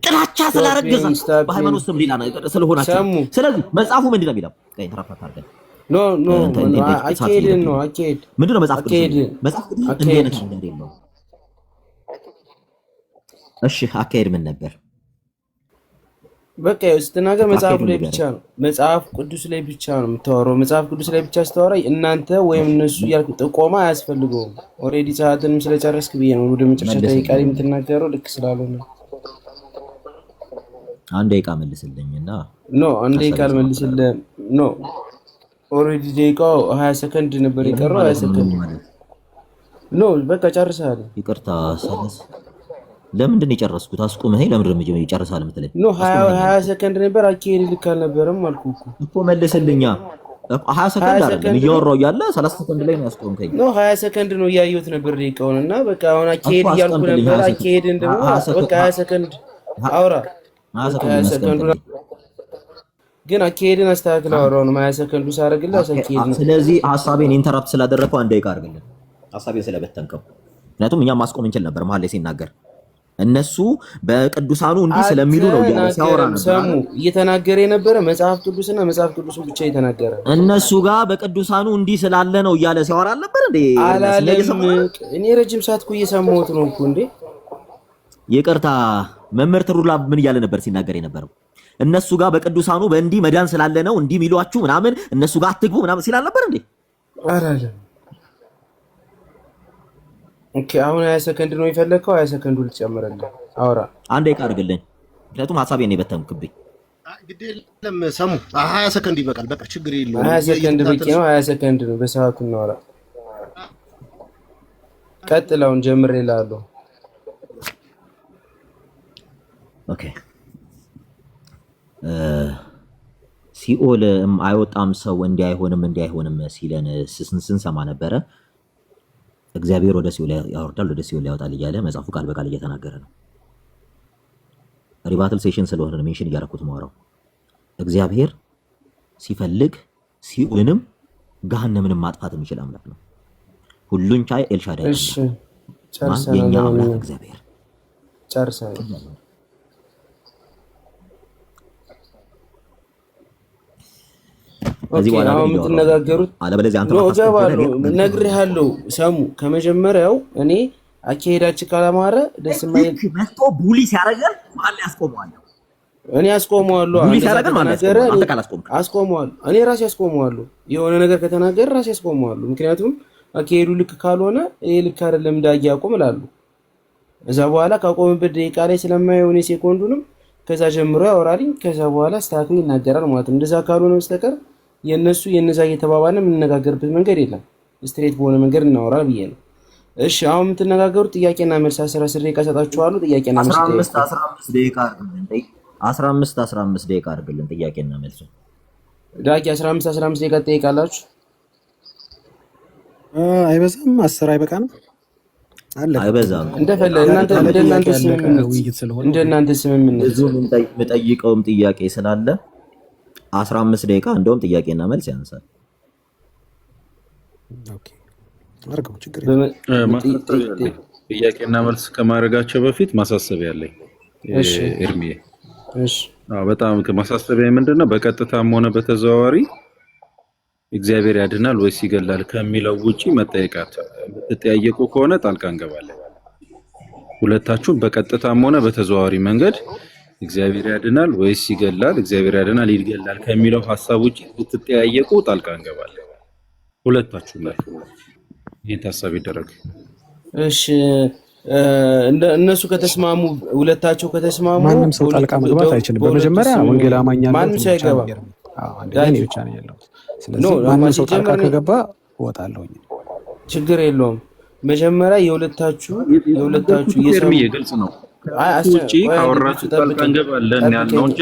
ጥላቻ ስላረገዛችሁ በሃይማኖት ስም ሌላ ስለሆናችሁ። ስለዚህ መጽሐፉ ምንድን ነው የሚለው? ተራፋታ አድርገን አካሄድን ነው። አካሄድ ምንድን ነው? መጽሐፍ ቅዱስ እንዲህ አይነት መንገድ የለውም። እሺ አካሄድ ምን ነበር? በቃ ስትናገር መጽሐፍ ላይ ብቻ ነው፣ መጽሐፍ ቅዱስ ላይ ብቻ ነው የምታወራው። መጽሐፍ ቅዱስ ላይ ብቻ ስታወራ እናንተ ወይም እነሱ እያልክ ጥቆማ አያስፈልገውም። ኦልሬዲ ሰዓትንም ስለጨረስክ ብዬ ነው ወደ መጨረሻ ደቂቃ የምትናገረው። ልክ ስላልሆነ አንድ ደቂቃ መልስልኝና ኖ አንድ ደቂቃ መልስልኝ። ኖ ኦልሬዲ ደቂቃው 20 ሰከንድ ነበር የቀረው። 20 ሰከንድ ኖ በቃ ጨርሰሃል። ይቅርታ ሰለስ ለምንድን ነው የጨረስኩት? አስቁመኝ። ለምንድን ነው የጨርሳል የምትለኝ? ኖ 20 ሰከንድ ነበር። አካሄድ ልክ አልነበረም አልኩህ እኮ መልስልኛ። 20 ሰከንድ አይደለም እያወራሁ እያለ 30 ሰከንድ ላይ ነው ያስቆምከኝ። ኖ 20 ሰከንድ ነው እያየሁት ነበር ደቂቃውን እና በቃ አሁን አካሄድ እያልኩ ነበር። አካሄድ እንደው በቃ 20 ሰከንድ አውራ 20 ሰከንድ ግን አካሄድን አስተካክለው አውራው ነው 20 ሰከንዱ ሳረግልህ አካሄድ ነው። ስለዚህ ሐሳቤን ኢንተራፕት ስላደረግከው አንድ ደቂቃ አድርግልን፣ ሐሳቤን ስለበተንከው። ምክንያቱም እኛም ማስቆም እንችል ነበር መሀል ላይ ሲናገር። እነሱ በቅዱሳኑ እንዲህ ስለሚሉ ነው ሲያወራ ነበር። ሰሙ እየተናገረ የነበረ መጽሐፍ ቅዱስና መጽሐፍ ቅዱስን ብቻ እየተናገረ እነሱ ጋር በቅዱሳኑ እንዲህ ስላለ ነው እያለ ሲያወራ ነበር እንዴ? እኔ ረጅም ሰዓት እኮ እየሰማሁት ነው እኮ እንዴ። ይቅርታ መምህር ትሩላ ምን እያለ ነበር ሲናገር የነበረው? እነሱ ጋር በቅዱሳኑ በእንዲህ መዳን ስላለ ነው እንዲህ ሚሏችሁ ምናምን እነሱ ጋር አትግቡ ምናምን ሲል አልነበር እንዴ? አራለ ኦኬ። አሁን 20 ሰከንድ ነው የፈለከው? 20 ሰከንዱ ልጨምርልህ። አውራ አንድ ደቂቃ አድርግልኝ፣ ምክንያቱም ሐሳቤን ነው የበተንክብኝ። ግድ የለም ሰሙ 20 ሰከንድ ይበቃል። በቃ ችግር የለውም። 20 ሰከንድ በቂ ነው። 20 ሰከንድ ነው በሰዓቱ እናወራ። ቀጥላውን ጀምሬልሃለሁ። ኦኬ ሲኦል አይወጣም ሰው እንዲህ አይሆንም ሲለን ስንሰማ ነበረ። እግዚአብሔር ወደ ሲኦል ያወርዳል ወደ ሲኦል ያወጣል እያለ መጽሐፉ ቃል በቃል እየተናገረ ነው። ሪባትል ሴሽን ስለሆነ ነው ሜንሽን እያደረኩት ማወራው። እግዚአብሔር ሲፈልግ ሲኦልንም ገሃነምንም ማጥፋት የሚችል አምላክ ነው። ሁሉን ቻይ ኤልሻዳይ ነው። እሺ ጨርሰናል። የኛ አምላክ እግዚአብሔር ጨርሰናል። ከዚህ በኋላ አሁን የምትነጋገሩት አለበለዚያ አንተ ነግሬሃለሁ። ሰሙ ከመጀመሪያው እኔ አካሄዳችን ካላማረ ደስ የማይል መጥቶ ቡሊ ሲያደርገን መሀል ላይ አስቆመዋለሁ። እኔ አስቆመዋለሁ። ቡሊ ሲያደርገን ማለት ነው። አንተ ካላስቆምክ አስቆመዋለሁ። እኔ ራሴ አስቆመዋለሁ። የሆነ ነገር ከተናገረ ራሴ አስቆመዋለሁ። ምክንያቱም አካሄዱ ልክ ካልሆነ ይሄ ልክ አይደለም ዳጊ አቁም እላለሁ። እዛ በኋላ ካቆምበት ደቂቃ ላይ ስለማየው እኔ ሴኮንዱንም ከዛ ጀምሮ ያወራልኝ። ከዛ በኋላ አስተካክሎ ይናገራል ማለት ነው። እንደዛ ካልሆነ በስተቀር የነዛ እየተባባልን የምንነጋገርበት መንገድ የለም። ስትሬት በሆነ መንገድ እናወራ ብዬ ነው። እሺ አሁን የምትነጋገሩት ጥያቄና መልስ 10 ደቂቃ ሰጣችኋለሁ። ጥያቄና መልስ 15 ደቂቃ አድርግልን። 15 ደቂቃ አድርግልን ጥያቄና መልስ። ዳጊ 15 ደቂቃ ትጠይቃላችሁ። አይበዛም? 10 አይበቃም? አለ አይበዛም። እንደፈለገ እንደናንተ ስምምነት ብዙ የምጠይቀውም ጥያቄ ስላለ 15 ደቂቃ እንደውም ጥያቄና መልስ ያንሳል። ኦኬ አርገው ችግር የለም። ጥያቄና መልስ ከማድረጋቸው በፊት ማሳሰቢያ አለኝ። ኤርሚ እሺ በጣም ማሳሰቢያ ምንድነው? በቀጥታም ሆነ በተዘዋዋሪ እግዚአብሔር ያድናል ወይስ ይገላል ከሚለው ውጪ መጠየቃት የምትጠያየቁ ከሆነ ጣልቃ እንገባለን። ሁለታችሁም በቀጥታም ሆነ በተዘዋዋሪ መንገድ እግዚአብሔር ያድናል ወይስ ይገላል፣ እግዚአብሔር ያድናል ይገላል ከሚለው ሐሳብ ውጪ ብትጠያየቁ ጣልቃ እንገባለን። ሁለታችሁም ላይ ይሄን ታሳቢ ይደረግ። እሺ እነሱ ከተስማሙ ሁለታቸው ከተስማሙ ማንም ሰው ጣልቃ መግባት አይችልም። በመጀመሪያ ወንጌል አማኝ ያለው ማንም ሰው አይገባ። አንዴ ብቻ ነው ያለው። ስለዚህ ማንም ሰው ጣልቃ ከገባ እወጣለሁ። ችግር የለውም። መጀመሪያ የሁለታችሁ ኤርሚ ግልጽ ነው። ውጪ ካወራችሁ ጣልቃ እንገባለን ያልነው እንጂ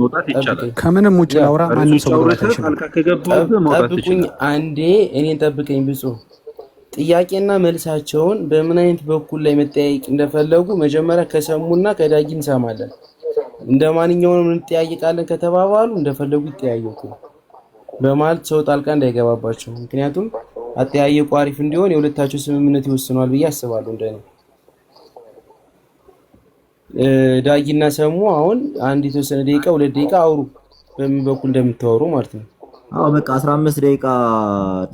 መውጣት ይቻላል። ከምንም ውጪ አውራ ማንም ሰው መውጣት አይችልም። ጣልቃ ከገባህ መውጣት ይችላል። አንዴ እኔን ጠብቀኝ ብፁዕ። ጥያቄና መልሳቸውን በምን አይነት በኩል ላይ መጠያየቅ እንደፈለጉ መጀመሪያ ከሰሙና ከዳጊ እንሰማለን። እንደ ማንኛውንም እንጠያየቃለን ከተባባሉ እንደፈለጉ ይጠያየቁ። በማለት ሰው ጣልቃ እንዳይገባባቸው። ምክንያቱም አጠያየቁ አሪፍ እንዲሆን የሁለታቸው ስምምነት ይወስነዋል ብዬ አስባለሁ። እንደኔ ዳጊና ሰሙ አሁን አንድ የተወሰነ ደቂቃ 2 ደቂቃ አውሩ፣ በምን በኩል እንደምታወሩ ማለት ነው። አዎ በቃ 15 ደቂቃ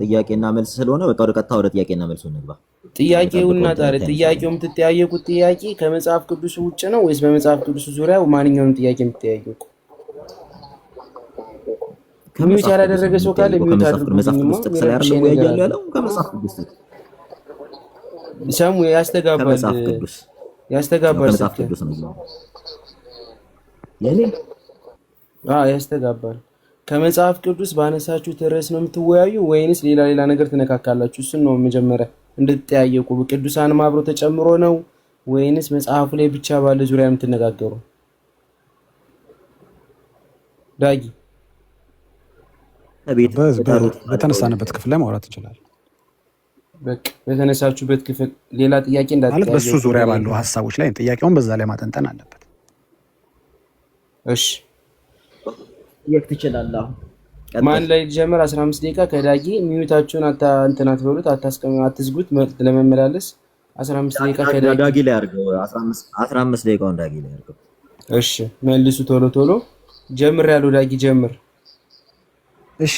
ጥያቄና መልስ ስለሆነ በቃ ወደ ቀጥታ ወደ ጥያቄና መልሱ እንግባ። ጥያቄውና ታዲያ ጥያቄው የምትጠያየቁት ጥያቄ ከመጽሐፍ ቅዱስ ውጭ ነው ወይስ በመጽሐፍ ቅዱስ ዙሪያ ማንኛውንም ጥያቄ የምትጠያየቁ? ከሚውት ያላደረገ ሰው ካለ ሚውት አድርጉ። መጽሐፍ ቅዱስ ጥቅስ ላይ አይደለም ወይ ያለው? ከመጽሐፍ ቅዱስ ሰሙ ያስተጋባል። ከመጽሐፍ ቅዱስ ያስተጋባል። ከመጽሐፍ ቅዱስ ነው ያለው። የኔ ያስተጋባል። ከመጽሐፍ ቅዱስ ባነሳችሁት ርዕስ ነው የምትወያዩ ወይንስ ሌላ ነገር ትነካካላችሁ? እሱን ነው መጀመሪያ እንድትጠያየቁ። ቅዱሳንም አብሮ ተጨምሮ ነው ወይንስ መጽሐፉ ላይ ብቻ ባለ ዙሪያ የምትነጋገሩ? ዳጊ በተነሳንበት ክፍል ላይ ማውራት እንችላለን። በቃ በተነሳችሁበት ክፍል ሌላ ጥያቄ እንዳትጠያየቁ ማለት በሱ ዙሪያ ባሉ ሀሳቦች ላይ ጥያቄውን በዛ ላይ ማጠንጠን አለበት። እሺ ትችላለህ። ማን ላይ ጀመር? 15 ደቂቃ ከዳጊ ሚዩታችሁን እንትናት በሉት፣ አትዝጉት። ለመመላለስ 15 ደቂቃ ከዳጊ ላይ አድርገው። 15 ደቂቃውን ዳጊ ላይ አድርገው። እሺ መልሱ ቶሎ ጀምር ያለው ዳጊ ጀምር። እሺ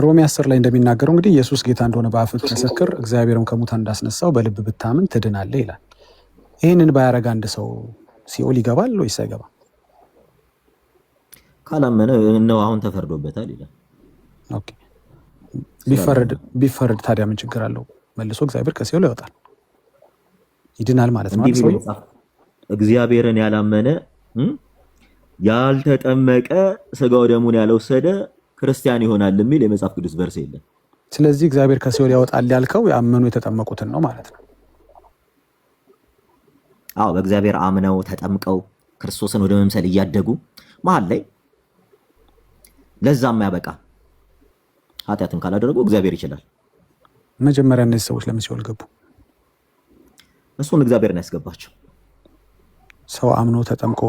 ሮሜ 10 ላይ እንደሚናገረው እንግዲህ ኢየሱስ ጌታ እንደሆነ በአፍህ ብትመሰክር እግዚአብሔርም ከሙታን እንዳስነሳው በልብ ብታምን ትድናለህ ይላል። ይህንን ባያረግ አንድ ሰው ሲኦል ይገባል ወይስ አይገባም? ካላመነ ነው አሁን ተፈርዶበታል ይላል። ኦኬ ቢፈረድ ታዲያ ምን ችግር አለው? መልሶ እግዚአብሔር ከሲኦል ያወጣል፣ ይድናል ማለት ነው። ሰው እግዚአብሔርን ያላመነ ያልተጠመቀ ስጋው ደሙን ያልወሰደ ክርስቲያን ይሆናል የሚል የመጽሐፍ ቅዱስ ቨርስ የለም። ስለዚህ እግዚአብሔር ከሲኦል ያወጣል ያልከው ያመኑ የተጠመቁትን ነው ማለት ነው። አዎ በእግዚአብሔር አምነው ተጠምቀው ክርስቶስን ወደ መምሰል እያደጉ መሀል ላይ ለዛም ያበቃ ኃጢአትን ካላደረጉ እግዚአብሔር ይችላል። መጀመሪያ እነዚህ ሰዎች ለምን ሲኦል ገቡ? እሱን እግዚአብሔርን ያስገባቸው። ሰው አምኖ ተጠምቆ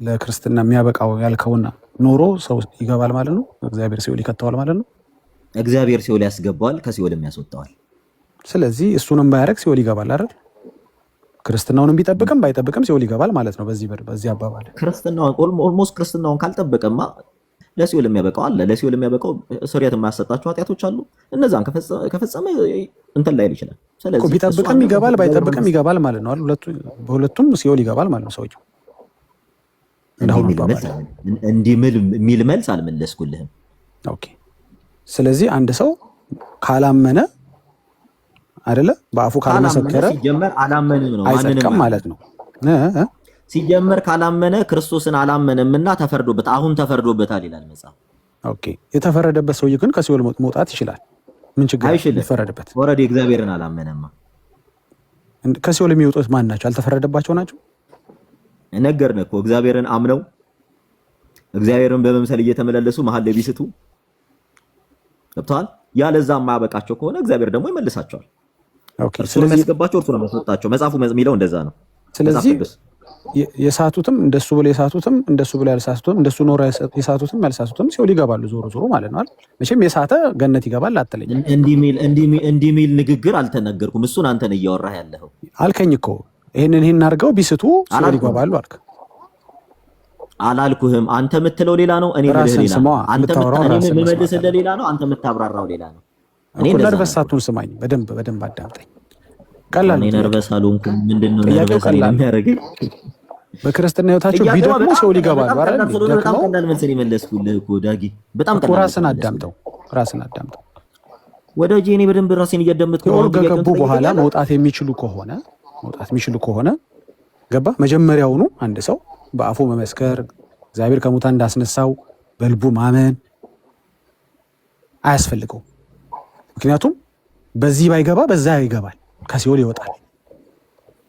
ለክርስትና የሚያበቃው ያልከውና ኖሮ ሰው ይገባል ማለት ነው። እግዚአብሔር ሲኦል ይከተዋል ማለት ነው። እግዚአብሔር ሲኦል ያስገባዋል፣ ከሲኦልም ያስወጣዋል። ስለዚህ እሱንም ባያረግ ሲኦል ይገባል አይደል? ክርስትናውንም ቢጠብቅም ባይጠብቅም ሲኦል ይገባል ማለት ነው። በዚህ አባባል ክርስትናውን ኦልሞስት ክርስትናውን ካልጠበቀማ ለሲኦል የሚያበቃው አለ። ለሲኦል የሚያበቃው ስርየት የማያሰጣቸው ኃጢአቶች አሉ። እነዛን ከፈጸመ እንትን ላይ ይችላል። ስለዚህ ቢጠብቅም ይገባል ባይጠብቅም ይገባል ማለት ነው አይደል? በሁለቱም ሲኦል ይገባል ማለት ነው ሰውየው። እንዲህ የሚል መልስ አልመለስኩልህም። ኦኬ ስለዚህ አንድ ሰው ካላመነ አይደለ በአፉ ካልመሰከረ ሲጀመር አላመንም ነው አይጸድቅም ማለት ነው። ሲጀመር ካላመነ ክርስቶስን አላመነምና ተፈርዶበት አሁን ተፈርዶበታል ይላል መጽሐፍ። ኦኬ የተፈረደበት ሰውዬ ግን ከሲኦል መውጣት ይችላል። ምን ችግር ይፈረድበት? ኦልሬዲ እግዚአብሔርን አላመነማ። ከሲኦል የሚወጡት ማን ናቸው? አልተፈረደባቸው ናቸው። ነገርን እኮ እግዚአብሔርን አምነው እግዚአብሔርን በመምሰል እየተመላለሱ መሀል ላይ ቢስቱ ገብተዋል። ያለዛ የማያበቃቸው ከሆነ እግዚአብሔር ደግሞ ይመልሳቸዋል። ኦኬ ስለዚህ ያስገባቸው እርሱ ነው የሚያስወጣቸው። መጽሐፉ የሚለው እንደዛ ነው። ስለዚህ የሳቱትም እንደሱ ብለው የሳቱትም እንደሱ ብለው ያልሳቱትም እንደሱ ኖር የሳቱትም ያልሳቱትም ሲኦል ይገባሉ ዞሮ ማለት ነው አይደል? መቼም የሳተ ገነት ይገባል አትለኝ። እንዲህ ሚል ንግግር አልተነገርኩም። እሱን አንተ ነህ እያወራህ ያለኸው። አልከኝ እኮ ይሄን አድርገው ቢስቱ ሲኦል ይገባሉ አልክ። አላልኩህም። አንተ የምትለው ሌላ ነው፣ እኔ የምልህ ሌላ ነው። አንተ የምመልስልህ ሌላ ነው፣ አንተ የምታብራራው ሌላ ነው። እኔ ነርቨሳቱን ስማኝ፣ በደንብ አዳምጠኝ። ቀላል ነው። ነርቨስ አልሆንኩም። ምንድነው ነርቨስ የሚያደርገኝ? በክርስትና ህይወታቸው ቢደክሙ ሲኦል ይገባሉ አይደል? በጣም ቀላል መልስ የመለስኩልህ እኮ ዳጊ፣ በጣም ቀላል። ራስን አዳምጠው። ወዳጄ እኔ በደንብ ራሴን እያዳመጥኩ ነው። ከገቡ በኋላ መውጣት የሚችሉ ከሆነ ገባ። መጀመሪያውኑ አንድ ሰው በአፉ መመስከር እግዚአብሔር ከሙታን እንዳስነሳው በልቡ ማመን አያስፈልገው። ምክንያቱም በዚህ ባይገባ በዛ ይገባል፣ ከሲኦል ይወጣል።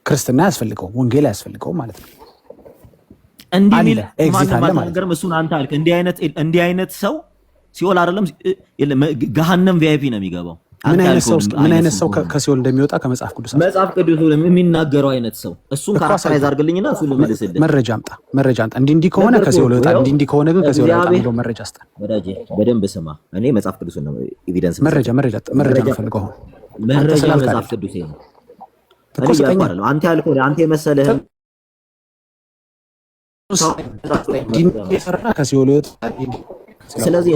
ክርስትና አያስፈልገው፣ ወንጌል አያስፈልገው ማለት ነው። እንዲህ ማንም እሱን አንተ አልክ። እንዲህ አይነት ሰው ሲኦል አይደለም ገሃነም ቪአይፒ ነው የሚገባው። ምን አይነት ሰው ከሲኦል እንደሚወጣ ከመጽሐፍ ቅዱስ የሚናገረው አይነት ሰው እሱን ካራክተራይዝ አድርግልኝና እሱን ልመልስልህ። መረጃ አምጣ። እንዲህ ከሆነ ከሲኦል ይወጣል፣ እንዲህ ከሆነ ግን ከሲኦል ይወጣል የሚለው መረጃ አስጣ። ወዳጄ በደንብ ስማ። እኔ መጽሐፍ ቅዱስ ነው ኤቪደንስ መረጃ ፈልገው መረጃ መጽሐፍ ቅዱስ ነው። አንተ ያልከው አንተ የመሰለህ ከሲኦል ይወጣል። ስለዚህ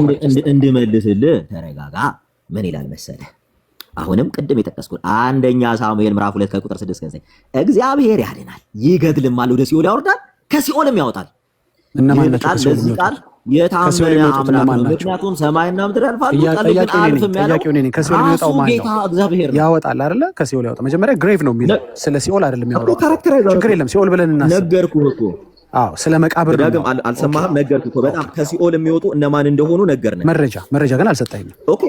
እንድመልስልህ ተረጋጋ። ምን ይላል መሰለህ? አሁንም ቅድም የጠቀስኩት አንደኛ ሳሙኤል ምዕራፍ 2 ከቁጥር 6 እስከ 9 እግዚአብሔር ያድናል፣ ይገድልማል፣ ወደ ሲኦል ያወርዳል፣ ከሲኦልም ያወጣል። እነማን ናቸው? ለዚህ ቃል የታመነ አምላክ ነው። ምክንያቱም ሰማይና ምድር ያልፋሉ፣ ቃል ግን አያልፍም ያለው ከሲኦል የሚወጣው ማን ጌታ እግዚአብሔር ነው። ያወጣል አይደለ? ከሲኦል ያወጣ መጀመሪያ ግሬቭ ነው የሚለው፣ ስለ ሲኦል አይደለም የሚያወጣው። ችግር የለም ሲኦል ብለን እናስብ። ነገርኩህ እኮ አዎ ስለ መቃብር ዳግም አልሰማህም? ነገርኩህ እኮ በጣም ከሲኦል የሚወጡ እነማን እንደሆኑ ነገርነህ። መረጃ ግን አልሰጠኝም። ኦኬ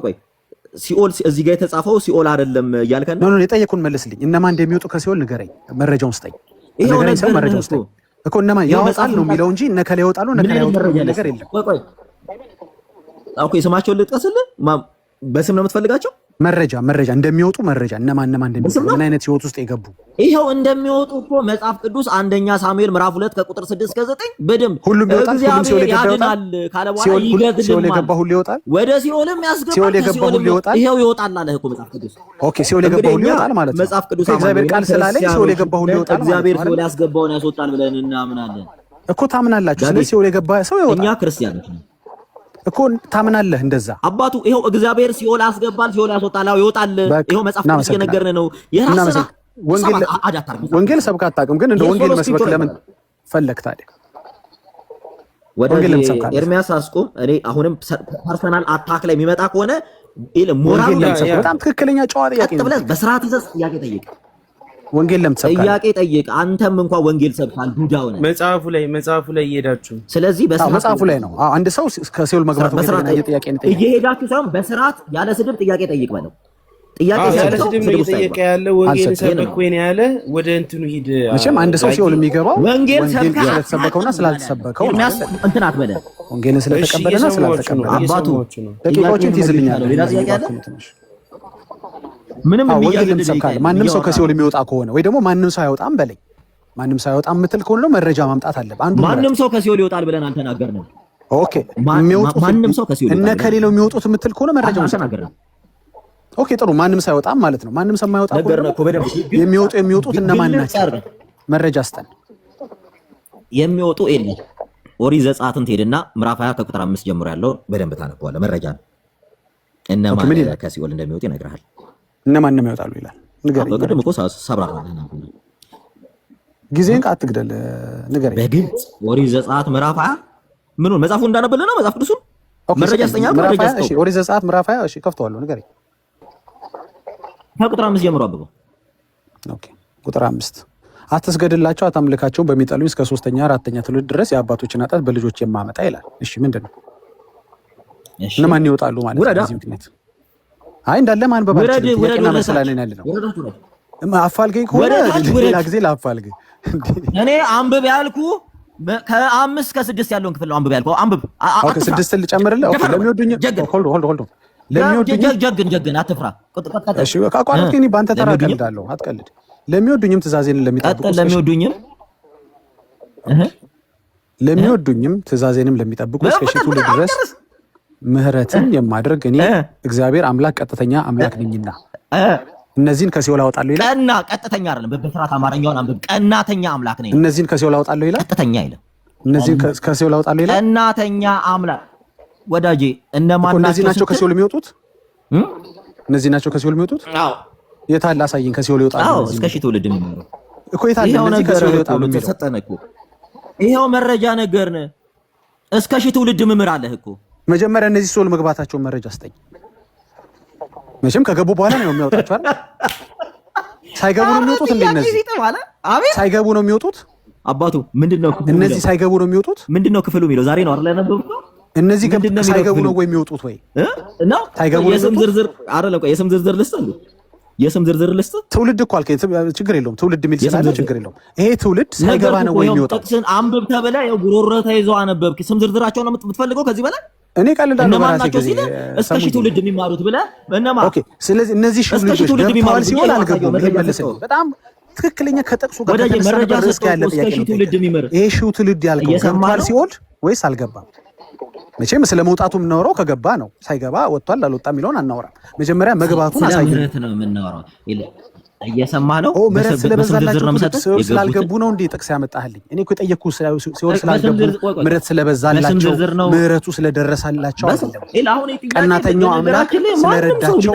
ቆይ ሲኦል እዚህ ጋር የተጻፈው ሲኦል አይደለም እያልከን ነው? የጠየኩን መልስልኝ። እነማን እንደሚወጡ ከሲኦል ንገረኝ፣ መረጃውን ስጠኝ። ንገረኝ ሰው መረጃውን ስጠኝ እኮ እነማን ያወጣል ነው የሚለው እንጂ እነ ከላይ ይወጣሉ እነ ከላይ ይወጣሉ ነገር የለም። ቆይ ኦኬ ስማቸውን ልጥቀስልህ። በስም ነው የምትፈልጋቸው? መረጃ እንደሚወጡ መረጃ እነማን እንደሚወጡ ምን አይነት ህይወት ውስጥ የገቡ ይሄው እንደሚወጡ እኮ መጽሐፍ ቅዱስ አንደኛ ሳሙኤል ምዕራፍ 2 ከቁጥር 6 እስከ 9 በደንብ ሁሉም ይወጣል። ሁሉም ሲኦል ያድናል ካለ በኋላ ሲኦል የገባ ሁሉ ይወጣል። ወደ ሲኦልም ያስገባል። ሲኦል የገባ ሁሉ ይወጣል። ይሄው ይወጣል አለ እኮ መጽሐፍ ቅዱስ። ኦኬ ሲኦል የገባ ሁሉ ይወጣል ማለት ነው። መጽሐፍ ቅዱስ እግዚአብሔር ቃል ስላለኝ ሲኦል የገባ ሁሉ ይወጣል ማለት ነው። እግዚአብሔር ሲኦል ያስገባውን ያስወጣል ብለን እናምናለን እኮ። ታምናላችሁ? ስለዚህ ሲኦል የገባ ሰው ይወጣል። እኛ ክርስቲያኖች ነን እኮ ታምናለህ እንደዛ? አባቱ ይሄው እግዚአብሔር ሲኦል ያስገባል፣ ሲኦል ያስወጣል፣ ይወጣል። ይሄው መጽሐፍ ቅዱስ እየነገርን ነው። የራስና ወንጌል ሰብከ አታውቅም፣ ግን እንደ ወንጌል መስበክ ለምን ፈለግ ታዲያ? ወደ ኤርሚያስ አስቆም። እኔ አሁንም ፐርሰናል አታክ ላይ የሚመጣ ከሆነ ሞራል በጣም ትክክለኛ ጨዋ ጥያቄ ነው። በስርዓት ይዘህ ጥያቄ ጠይቅ። ወንጌል ለምትሰብክ ጥያቄ ጠይቅ። አንተም እንኳን ወንጌል ሰብካል ዱዳው ነህ። መጽሐፉ ላይ እየሄዳችሁ ስለዚህ መጽሐፉ ላይ ነው። አንድ ሰው ከሲኦል መግባት ወንጌል ጥያቄ ነው። እየሄዳችሁ ሳይሆን በስርዓት ያለ ስድብ ጥያቄ ጠይቅ በለው። ጥያቄ ያለ ስድብ ነው እየጠየቀ ያለ ወንጌል ሰበክ ወይ ነው ያለ። ወደ እንትኑ ሂድ። መቼም አንድ ሰው ሲኦል የሚገባው ወንጌል ስለተሰበከውና ስላልተሰበከው ነው። እንትን አትበለ ወንጌልን ስለተቀበለና ስላልተቀበለ አባቱ ደቂቃዎችን ትይዝልኛለህ። ሌላ ጥያቄ አለ? ምንም የሚያገድልኝ ማንም ሰው ከሲኦል የሚወጣ ከሆነ ወይ ደግሞ ማንም ሰው አይወጣም በለኝ። ማንም ሰው አይወጣም የምትል ከሆነ መረጃ ማምጣት አለብህ። አንዱ ማንም ሰው ከሲኦል ይወጣል ብለን አልተናገርንም። ኦኬ ማንም ሰው ከሲኦል እነ ከሌለው የሚወጡት የምትል ከሆነ መረጃ አልተናገርንም። ኦኬ ጥሩ። ማንም ሰው አይወጣም ማለት ነው። ማንም ሰው የማይወጣ ከሆነ የሚወጡት እነማን ናቸው? መረጃ ስጠን። የሚወጡ የለ ኦሪት ዘጸአትን ትሄድና ምዕራፍ 20 ከቁጥር 5 ጀምሮ ያለው በደንብ ታነበዋለህ። መረጃ ነው። እነማን ከሲኦል እንደሚወጡ ይነግርሃል። እነማን ይወጣሉ ይላል። ንገረኝ። ቅድም እኮ ሰብራራ ጊዜን አትግደል። ንገረኝ በግልጽ ኦሪት ዘጸአት ምዕራፍ 20 ምኑን መጽሐፉን እንዳነበብልህ ነው። መጽሐፍ ቅዱሱን መረጃ ስጠኛ። መረጃ ስጠኝ። እሺ ኦሪት ዘጸአት ምዕራፍ 20 እሺ ከፍተዋለሁ። ንገረኝ። ከቁጥር 5 ጀምሮ አብበው። ኦኬ ቁጥር 5 አትስገድላቸው፣ አታምልካቸው በሚጠሉኝ እስከ 3ኛ 4ኛ ትውልድ ድረስ የአባቶችን ኃጢአት በልጆች የማመጣ ይላል። እሺ ምንድነው? እነማን ይወጣሉ ማለት ነው? በዚህ ምክንያት አይ እንዳለ ማንበብ አልችልም። ጥያቄና መልስ ላይ ነን ያለነው። አፋልገኝ ከሆነ ሌላ ጊዜ ላፋልገኝ። እኔ አንብብ ያልኩ ከ5 እስከ 6 ያለውን ክፍል ነው አንብብ ያልኩ። አንብብ። ኦኬ 6 ልጨምርልህ? ኦኬ ለሚወዱኝ ሆልድ ለሚወዱኝ ጀግን አትፍራ። እሺ ካቋረጥከኝ በአንተ ተራ ቀልዳለሁ። አትቀልድ። ለሚወዱኝም ትእዛዜን ለሚወዱኝም ትእዛዜንም ለሚጠብቁ እስከ ሺህ ትውልድ ድረስ ምህረትን የማደርግ እኔ እግዚአብሔር አምላክ ቀጥተኛ አምላክ ነኝና እነዚህን ከሲኦል አወጣለሁ ይላል። ቀጥተኛ አይደለም። በስርዓት አማርኛውን አንብብ። ቀናተኛ አምላክ ነኝ። እነዚህን ከሲኦል አወጣለሁ ይላል። ቀጥተኛ አይልም። እነዚህን ከሲኦል አወጣለሁ ይላል። ቀናተኛ አምላክ ወዳጄ እነማን እነዚህ ናቸው ከሲኦል የሚወጡት? እነዚህ ናቸው ከሲኦል የሚወጡት? አዎ። የታለ አሳየኝ። ከሲኦል ይወጣሉ። አዎ እስከ ሺህ ትውልድ የሚኖሩ እኮ የታለ? እነዚህ ከሲኦል ይወጣሉ የሚለው ተሰጠነ እኮ። ይሄው መረጃ ነገርነ። እስከ ሺህ ትውልድ ምምር አለህ እኮ። መጀመሪያ እነዚህ ሲኦል መግባታቸውን መረጃ ስጠኝ። መቼም ከገቡ በኋላ ነው የሚያወጣቸው አይደል? ሳይገቡ ነው የሚወጡት። እንደነዚህ ሳይገቡ ነው የሚወጡት። አባቱ ምንድነው? እነዚህ ሳይገቡ ነው የሚወጡት። ምንድነው ክፍሉ የሚለው? ዛሬ ነው አይደል ያነበብኩት? እነዚህ ሳይገቡ ነው ወይ የሚወጡት? ወይ ነው ሳይገቡ ነው? የስም ዝርዝር አይደለም። ቆይ የስም ዝርዝር ልስጥ እንዴ? የስም ዝርዝር ልስጥ? ትውልድ እኮ አልከኝ። ችግር የለውም። ትውልድ የሚል ስላለ ችግር የለውም። ይሄ ትውልድ ሳይገባ ነው ወይ የሚወጣው? ጥቅስን አንብብ ተብለህ ያው ጉሮሮ ተይዘው አነበብክ። ስም ዝርዝራቸው ነው የምትፈልገው ከዚህ በላይ? እኔ ቀልዳለሁ በራሴ ጊዜ እስከ ሺህ ትውልድ የሚማሩት ብለህ እነማ? ኦኬ ስለዚህ እነዚህ ሺህ ትውልድ የሚማሩት ሲሆን አልገቡም። ይመለስልኝ። በጣም ትክክለኛ ከጥቅሱ ጋር መረጃ እስከ ያለ ጥያቄ ነው። ይሄ ሺህ ትውልድ ያልከው ገብቷል ሲኦል ወይስ አልገባም? መቼም ስለ መውጣቱ የምናወራው ከገባ ነው። ሳይገባ ወጥቷል አልወጣም የሚለውን አናወራም። መጀመሪያ መግባቱን አሳየን። ምህረት ነው የምናወራው። እየሰማህ ነው? ምህረት ስለበዛላቸው ስላልገቡ ነው እንዴ ጥቅስ ያመጣህልኝ? እኔ እኮ የጠየቅኩህ ሲኦል ስላልገቡ ምህረት ስለበዛላቸው ምህረቱ ስለደረሳላቸው ቀናተኛው አምላክ ስለረዳቸው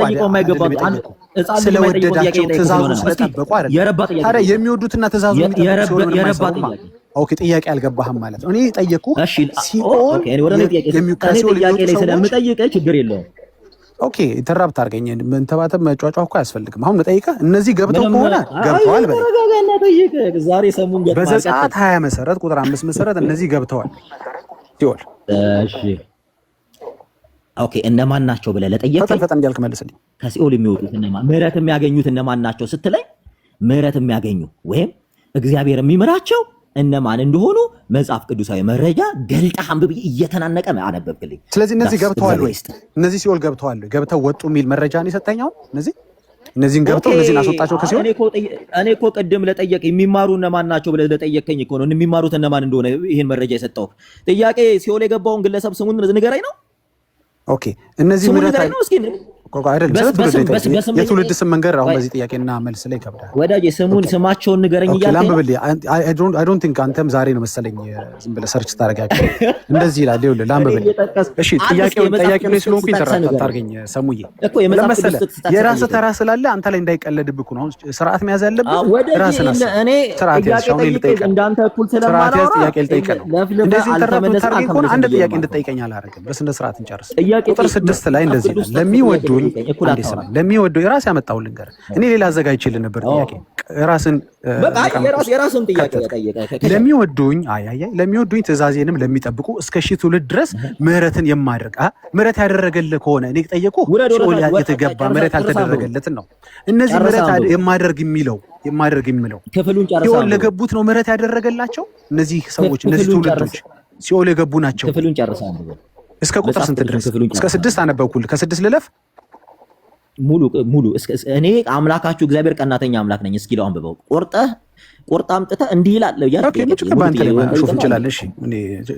ስለወደዳቸው ትእዛዙን ስለጠበቁ አይደለም። ታዲያ የሚወዱትና ትእዛዙን የሚጠብቁ ሲሆን ኦኬ ጥያቄ አልገባህም ማለት ነው። እኔ ጠየቅኩህ ሲኦል ከሲኦል የሚወጡ ስለምጠይቀህ ችግር የለውም። ኦኬ ኢንተራፕት አድርገኝ። መንተባተብ መጫጫው እኮ አያስፈልግም። አሁን መጠይቀህ እነዚህ ገብተው ከሆነ ገብተዋል በለኝ። ተረጋጋና ጠይቅ። ዛሬ ሰሙን ገጥማ በዘጸአት 20 መሰረት ቁጥር 5 መሰረት እነዚህ ገብተዋል ሲኦል። እሺ ኦኬ እነማን ናቸው ብለህ ለጠየቀኝ ፈጠን እያልክ መልስልኝ። ከሲኦል የሚወጡት እነማን ምህረት የሚያገኙት እነማን ናቸው ስትለኝ ምህረት የሚያገኙ ወይም እግዚአብሔር የሚምራቸው እነማን እንደሆኑ መጽሐፍ ቅዱሳዊ መረጃ ገልጠህ አንብብ እየተናነቀ አነበብክልኝ። ስለዚህ እነዚህ ገብተዋል ወይ? እነዚህ ሲኦል ገብተዋል ወይ? ገብተው ወጡ የሚል መረጃ ነው የሰጠኝ። አሁን እነዚህን ገብተው እነዚህን አስወጣቸው ከሲኦል። እኔ እኮ ቅድም ለጠየቅ የሚማሩ እነማን ናቸው ብለህ ለጠየቀኝ እኮ ነው የሚማሩት እነማን እንደሆነ ይሄን መረጃ የሰጠው። ጥያቄ ሲኦል የገባውን ግለሰብ ስሙን ንገረኝ ነው። ኦኬ እነዚህ ምረት ነው እስኪ የትውልድ ስም መንገር አሁን በዚህ ጥያቄና መልስ ላይ ይከብዳል። ወዳጄ ስማቸውን ንገረኝ እያልከኝ ነው። አይ ዶንት ቲንክ አንተም ዛሬ ነው መሰለኝ ዝም ብለህ ሰርች ታደርጋለህ። እንደዚህ ይላል። ይኸውልህ ላንብብልህ። እሺ ጥያቄው ላይ ስለሆንኩ ኢንተራክት አታርገኝ ሰሙዬ። ለመሰለህ የራስህ ተራ ስላለ አንተ ላይ እንዳይቀለድብህ እኮ ነው ስርዓት መያዝ ያለብህ። ራስህን አስብ። ስርዓት ያዝ። አሁን ልጠይቅህ እንዳንተ እኩል ስለማላወራ ጥያቄ ልጠይቅህ ነው። እንደዚህ ኢንተራክት ታርገኝ ከሆነ አንድ ጥያቄ እንድጠይቀኝ አላደርግም። በስነ ስርዓት እንጨርስ። ቁጥር 6 ላይ እንደዚህ ይላል ለሚወዱ ለሚወደው የራስ ያመጣው ልንገር። እኔ ሌላ አዘጋጅቼልህ ነበር ጥያቄ ራስን የራስን ጥያቄ ጠየቀ። ለሚወዱኝ ትእዛዜንም ለሚጠብቁ እስከ ሺህ ትውልድ ድረስ ምህረትን የማደርግ ምህረት ያደረገልህ ከሆነ እኔ ጠየቁ ሲኦል የተገባ ምህረት ያልተደረገለትን ነው። እነዚህ ምህረት የማደርግ የሚለው ሲኦል ለገቡት ነው ምህረት ያደረገላቸው። እነዚህ ሰዎች እነዚህ ትውልዶች ሲኦል የገቡ ናቸው። ክፍሉን ጨርሰህ እስከ ቁጥር ስንት ድረስ? እስከ 6 አነበብኩልህ። ከ6 ልለፍ ሙሉ እኔ አምላካችሁ እግዚአብሔር ቀናተኛ አምላክ ነኝ እስኪለው አንብበው። ቆርጣ አምጥተህ እንዲህ ይላል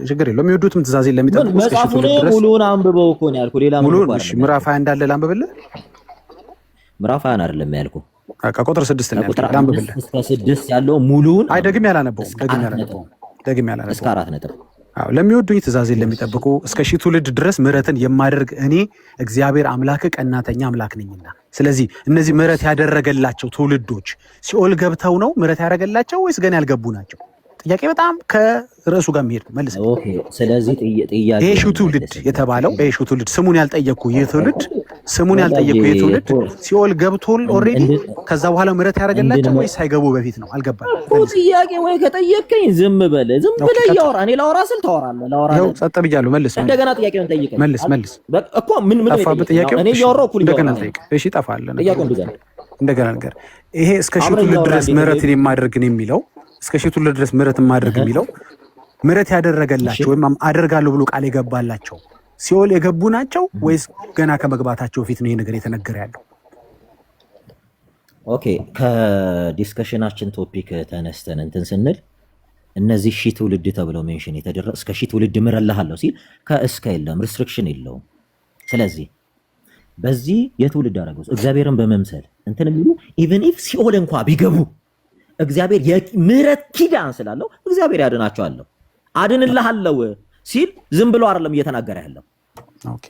ችግር የለውም። የሚወዱትም ትእዛዜን ለሚጠብቁ መጽሐፉን ሙሉውን አንብበው እኮ ነው ያልኩህ። ሌላ ምዕራፍ 20 እንዳለ ላንብብልህ። ምዕራፍ 20 አይደለም ያልኩህ፣ ቁጥር 6 ነው ያልኩህ። ላንብብልህ እስከ 6 ያለው ሙሉውን። አይ ደግሜ ያላነበው እስከ 4 ነጥብ። ለሚወዱኝ ትእዛዜን ለሚጠብቁ እስከ ሺህ ትውልድ ድረስ ምህረትን የማደርግ እኔ እግዚአብሔር አምላክ ቀናተኛ አምላክ ነኝና። ስለዚህ እነዚህ ምህረት ያደረገላቸው ትውልዶች ሲኦል ገብተው ነው ምህረት ያደረገላቸው ወይስ ገና ያልገቡ ናቸው? ጥያቄ በጣም ከርዕሱ ጋር የሚሄድ መልስ። ኦኬ ስለዚህ ጥያቄ ይሄ ሺህ ትውልድ የተባለው ይሄ ሺህ ትውልድ ስሙን ያልጠየቅኩ ይህ ትውልድ ሲኦል ገብቶል ኦልሬዲ ከዛ በኋላ ምህረት ያደረገላቸው ወይስ ሳይገቡ በፊት ነው? አልገባኝም። ጥያቄ ወይ ከጠየቀኝ ዝም ብለህ እያወራ እኔ ላወራ ስል ታወራለህ። ላወራ ነው ጸጥ ብያለሁ። መልስ እንደገና ጥያቄውን ጠይቀኝ። መልስ እኮ ምን ጠፋብህ ጥያቄው? እኔ እያወራሁ እኩል እንደገና ጠይቅ። እሺ ጠፋለህ። ጥያቄውን እንደገና ነገር ይሄ እስከ ሺህ ትውልድ ድረስ ምህረትን የማደርግን የሚለው እስከ ሺህ ትውልድ ድረስ ምህረትን ማድረግ የሚለው ምህረት ያደረገላቸው ወይም አደርጋለሁ ብሎ ቃል የገባላቸው ሲኦል የገቡ ናቸው ወይስ ገና ከመግባታቸው በፊት ነው ይሄ ነገር የተነገረ ያለው? ኦኬ ከዲስከሽናችን ቶፒክ ተነስተን እንትን ስንል እነዚህ ሺህ ትውልድ ተብለው ሜንሽን የተደረገ እስከ ሺህ ትውልድ ምረልሃለሁ ሲል ከእስከ የለም ሪስትሪክሽን የለውም። ስለዚህ በዚህ የትውልድ አደረገው እግዚአብሔርን በመምሰል እንትን የሚሉ ኢቭን ኢፍ ሲኦል እንኳ ቢገቡ እግዚአብሔር የምህረት ኪዳን ስላለው እግዚአብሔር ያድናቸዋለሁ። አድንልሃለሁ ሲል ዝም ብሎ አይደለም እየተናገረ ያለው። ኦኬ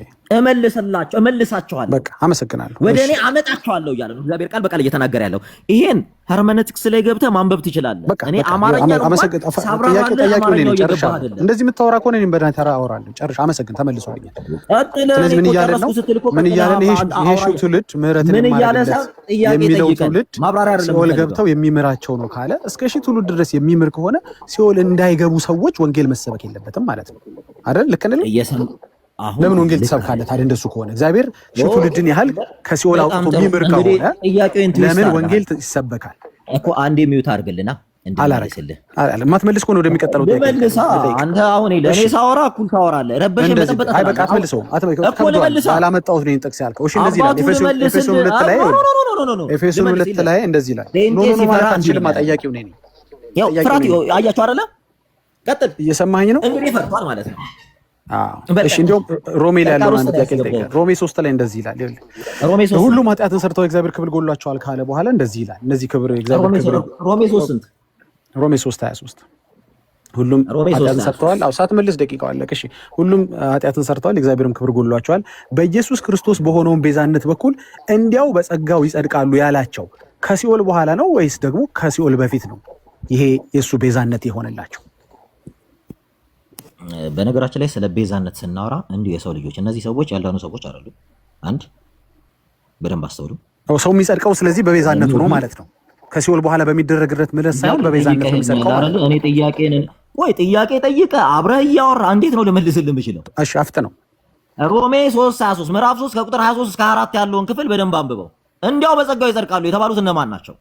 እመልሳቸዋለሁ፣ በቃ አመሰግናለሁ፣ ወደ እኔ አመጣቸዋለሁ እያለ ነው እግዚአብሔር ቃል በቃል እየተናገረ ያለው። ይሄን ሄርሜኔቲክስ ላይ ገብተህ ማንበብ ትችላለህ። እኔ አማርኛ ነው እንደዚህ የምታወራ ከሆነ እኔም በዳታ አወራለሁ። ጨርሻ አመሰግን። ተመልሶልኛል። ስለዚህ ምን እያለ ነው? ይሄ ሺህ ትውልድ ምህረትን የሚለው ትውልድ ሲኦል ገብተው የሚምራቸው ነው ካለ እስከ ሺህ ትውልድ ድረስ የሚምር ከሆነ ሲኦል እንዳይገቡ ሰዎች ወንጌል መሰበክ የለበትም ማለት ነው አይደል? ልክ ነኝ? ለምን ወንጌል ትሰብካለህ ታዲያ? እንደሱ ከሆነ እግዚአብሔር ሺህ ትውልድን ያህል ከሲኦል አውጥቶ የሚምር ከሆነ ለምን ወንጌል ይሰበካል እኮ? አንዴ ሚውት አድርግልና እንድመልስልህ ማትመልስ ከሆነ ወደሚቀጥለው ጥያቄ አንተ አሁን ለእኔ ሳወራ እኩል ታወራለህ። ረበሽ መጠበጥ አይ በቃ አትመልሰው። አላመጣሁት ነው ጥቅስ ያልከው። እሺ እንደዚህ ይላል ኤፌሶን 2 ላይ እንደዚህ ይላል። ኖ ማለት አንችልም። ጠያቂው ነኝ። ያው ፍራት አያችሁ አይደለ? ቀጥል። እየሰማኸኝ ነው? እንግዲህ ፈርቷል ማለት ነው። እሺ እንዲያውም ሮሜ ላይ ያለው አንድ ጥያቄ ልጠይቅህ። ሮሜ 3 ላይ እንደዚህ ይላል። ሁሉም ኃጢአትን ሰርተው እግዚአብሔር ክብር ጎድሏቸዋል ካለ በኋላ እንደዚህ ይላል። እነዚህ ክብር እግዚአብሔር ክብር ሮሜ 3 23 ሁሉም ኃጢአትን ሰርተዋል። ሳትመልስ ደቂቃው አለቀ። እሺ ሁሉም ኃጢአትን ሰርተዋል፣ እግዚአብሔርም ክብር ጎድሏቸዋል፣ በኢየሱስ ክርስቶስ በሆነው ቤዛነት በኩል እንዲያው በጸጋው ይጸድቃሉ ያላቸው ከሲኦል በኋላ ነው ወይስ ደግሞ ከሲኦል በፊት ነው ይሄ የእሱ ቤዛነት የሆነላቸው? በነገራችን ላይ ስለ ቤዛነት ስናወራ እንዲሁ የሰው ልጆች እነዚህ ሰዎች ያልዳኑ ሰዎች አይደሉም። አንድ በደንብ አስተውሉ። ሰው የሚጸድቀው ስለዚህ በቤዛነቱ ነው ማለት ነው። ከሲኦል በኋላ በሚደረግለት ምሕረት ሳይሆን በቤዛነቱ ነው የሚጸድቀው ማለት ነው። እኔ ጥያቄ ጠይቀህ አብረህ እያወራህ እንዴት ነው ልመልስልህ የምችለው? እሺ አፍጥ ነው። ሮሜ 3:23 ምዕራፍ 3 ከቁጥር 23 እስከ 24 ያለውን ክፍል በደንብ አንብበው። እንዲያው በጸጋው ይጸድቃሉ የተባሉት እነማን ናቸው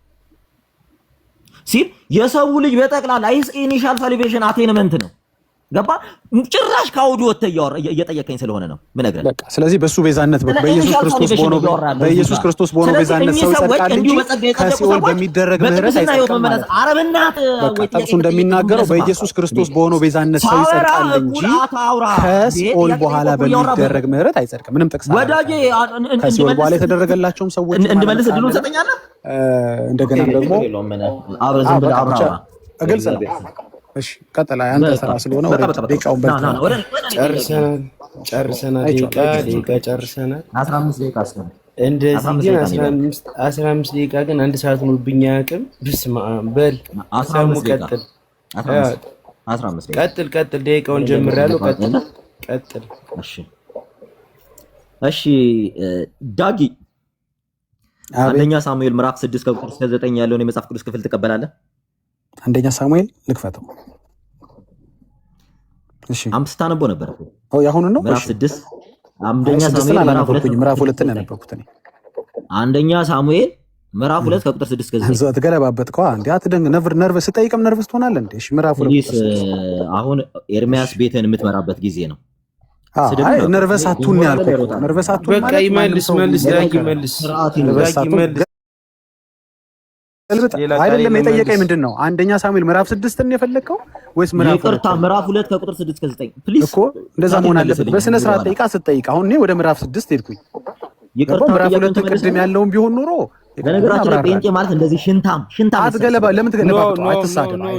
ሲል የሰው ልጅ በጠቅላላ ኢኒሻል ሳሊቬሽን አቴንመንት ነው። ገባ? ጭራሽ ካውዱ ወጥተህ እየጠየቀኝ ስለሆነ ነው ምነግርህ። በቃ ስለዚህ በሱ ቤዛነት በኢየሱስ ክርስቶስ በሆነ ቤዛነት ሰው ይጸድቃል እንጂ ከሲኦል በሚደረግ ምሕረት አይጸድቅም ማለት ነው። አረብናት ጥቅሱ እንደሚናገረው በኢየሱስ ክርስቶስ በሆነ ቤዛነት ሰው ይጸድቃል እንጂ ከሲኦል በኋላ በሚደረግ ምሕረት አይጸድቅም። ምንም ጥቅስ ወዳጄ ከሲኦል በኋላ የተደረገላቸውም ሰዎች እንድመልስ እድሉን ሰጠኛለህ። እንደገና ደግሞ ግልጽ ነው። እሺ ቀጥላ አንተ ስራ ስለሆነ ወደ ደቂቃውን ጨርሰናል። ደቂቃ ጨርሰናል። 15 ደቂቃ አስቀምጥ። እንደዚህ ግን 15 ደቂቃ ግን አንድ ሰዓት ነው ብኛ ያቅም ብስማ በል 15 ደቂቃ ቀጥል። ደቂቃውን ጀምሬያለሁ። ቀጥል። እሺ ዳጊ አንደኛ ሳሙኤል ምዕራፍ 6 ከቁጥር 9 ያለውን የመጽሐፍ ቅዱስ ክፍል ትቀበላለህ? አንደኛ ሳሙኤል ልክፈተው። እሺ አምስት ታነበው ነበር እኮ ያሁኑ ነው። ምዕራፍ 6 አንደኛ ሳሙኤል ምዕራፍ 2 ነው ያነበብኩት እኔ። አንደኛ ሳሙኤል ምዕራፍ 2 ከቁጥር 6 እስከ 9 እዛው ተገለባበጥከው። አንዴ አትደንግ። ነርቭስ ስጠይቅም ነርቭስ ትሆናለህ እንዴ? እሺ ምዕራፍ 2 አሁን ኤርሚያስ ቤትን የምትመራበት ጊዜ ነው። አይ ነርቭስ አቱን ያልኩት ነርቭስ አቱን ማለት በቃ ይመልስ ዳጊ መልስ አይደለም። የጠየቀኝ ምንድን ነው? አንደኛ ሳሙኤል ምዕራፍ 6 ነው የፈለከው ወይስ ምዕራፍ 2? ይቅርታ ምዕራፍ 2 ከቁጥር 6 እስከ 9 ፕሊዝ እኮ እንደዛ መሆን አለበት። በስነ ስርዓት ጠይቃ ስትጠይቅ አሁን እኔ ወደ ምዕራፍ 6 ሄድኩኝ። ይቅርታ ምዕራፍ 2 ቅድም ያለውን ቢሆን ኖሮ በነገራችን ላይ ጴንጤ ማለት እንደዚህ ሽንታም አትገለባ። ለምን ትገለባ? አትሳደብ። ነው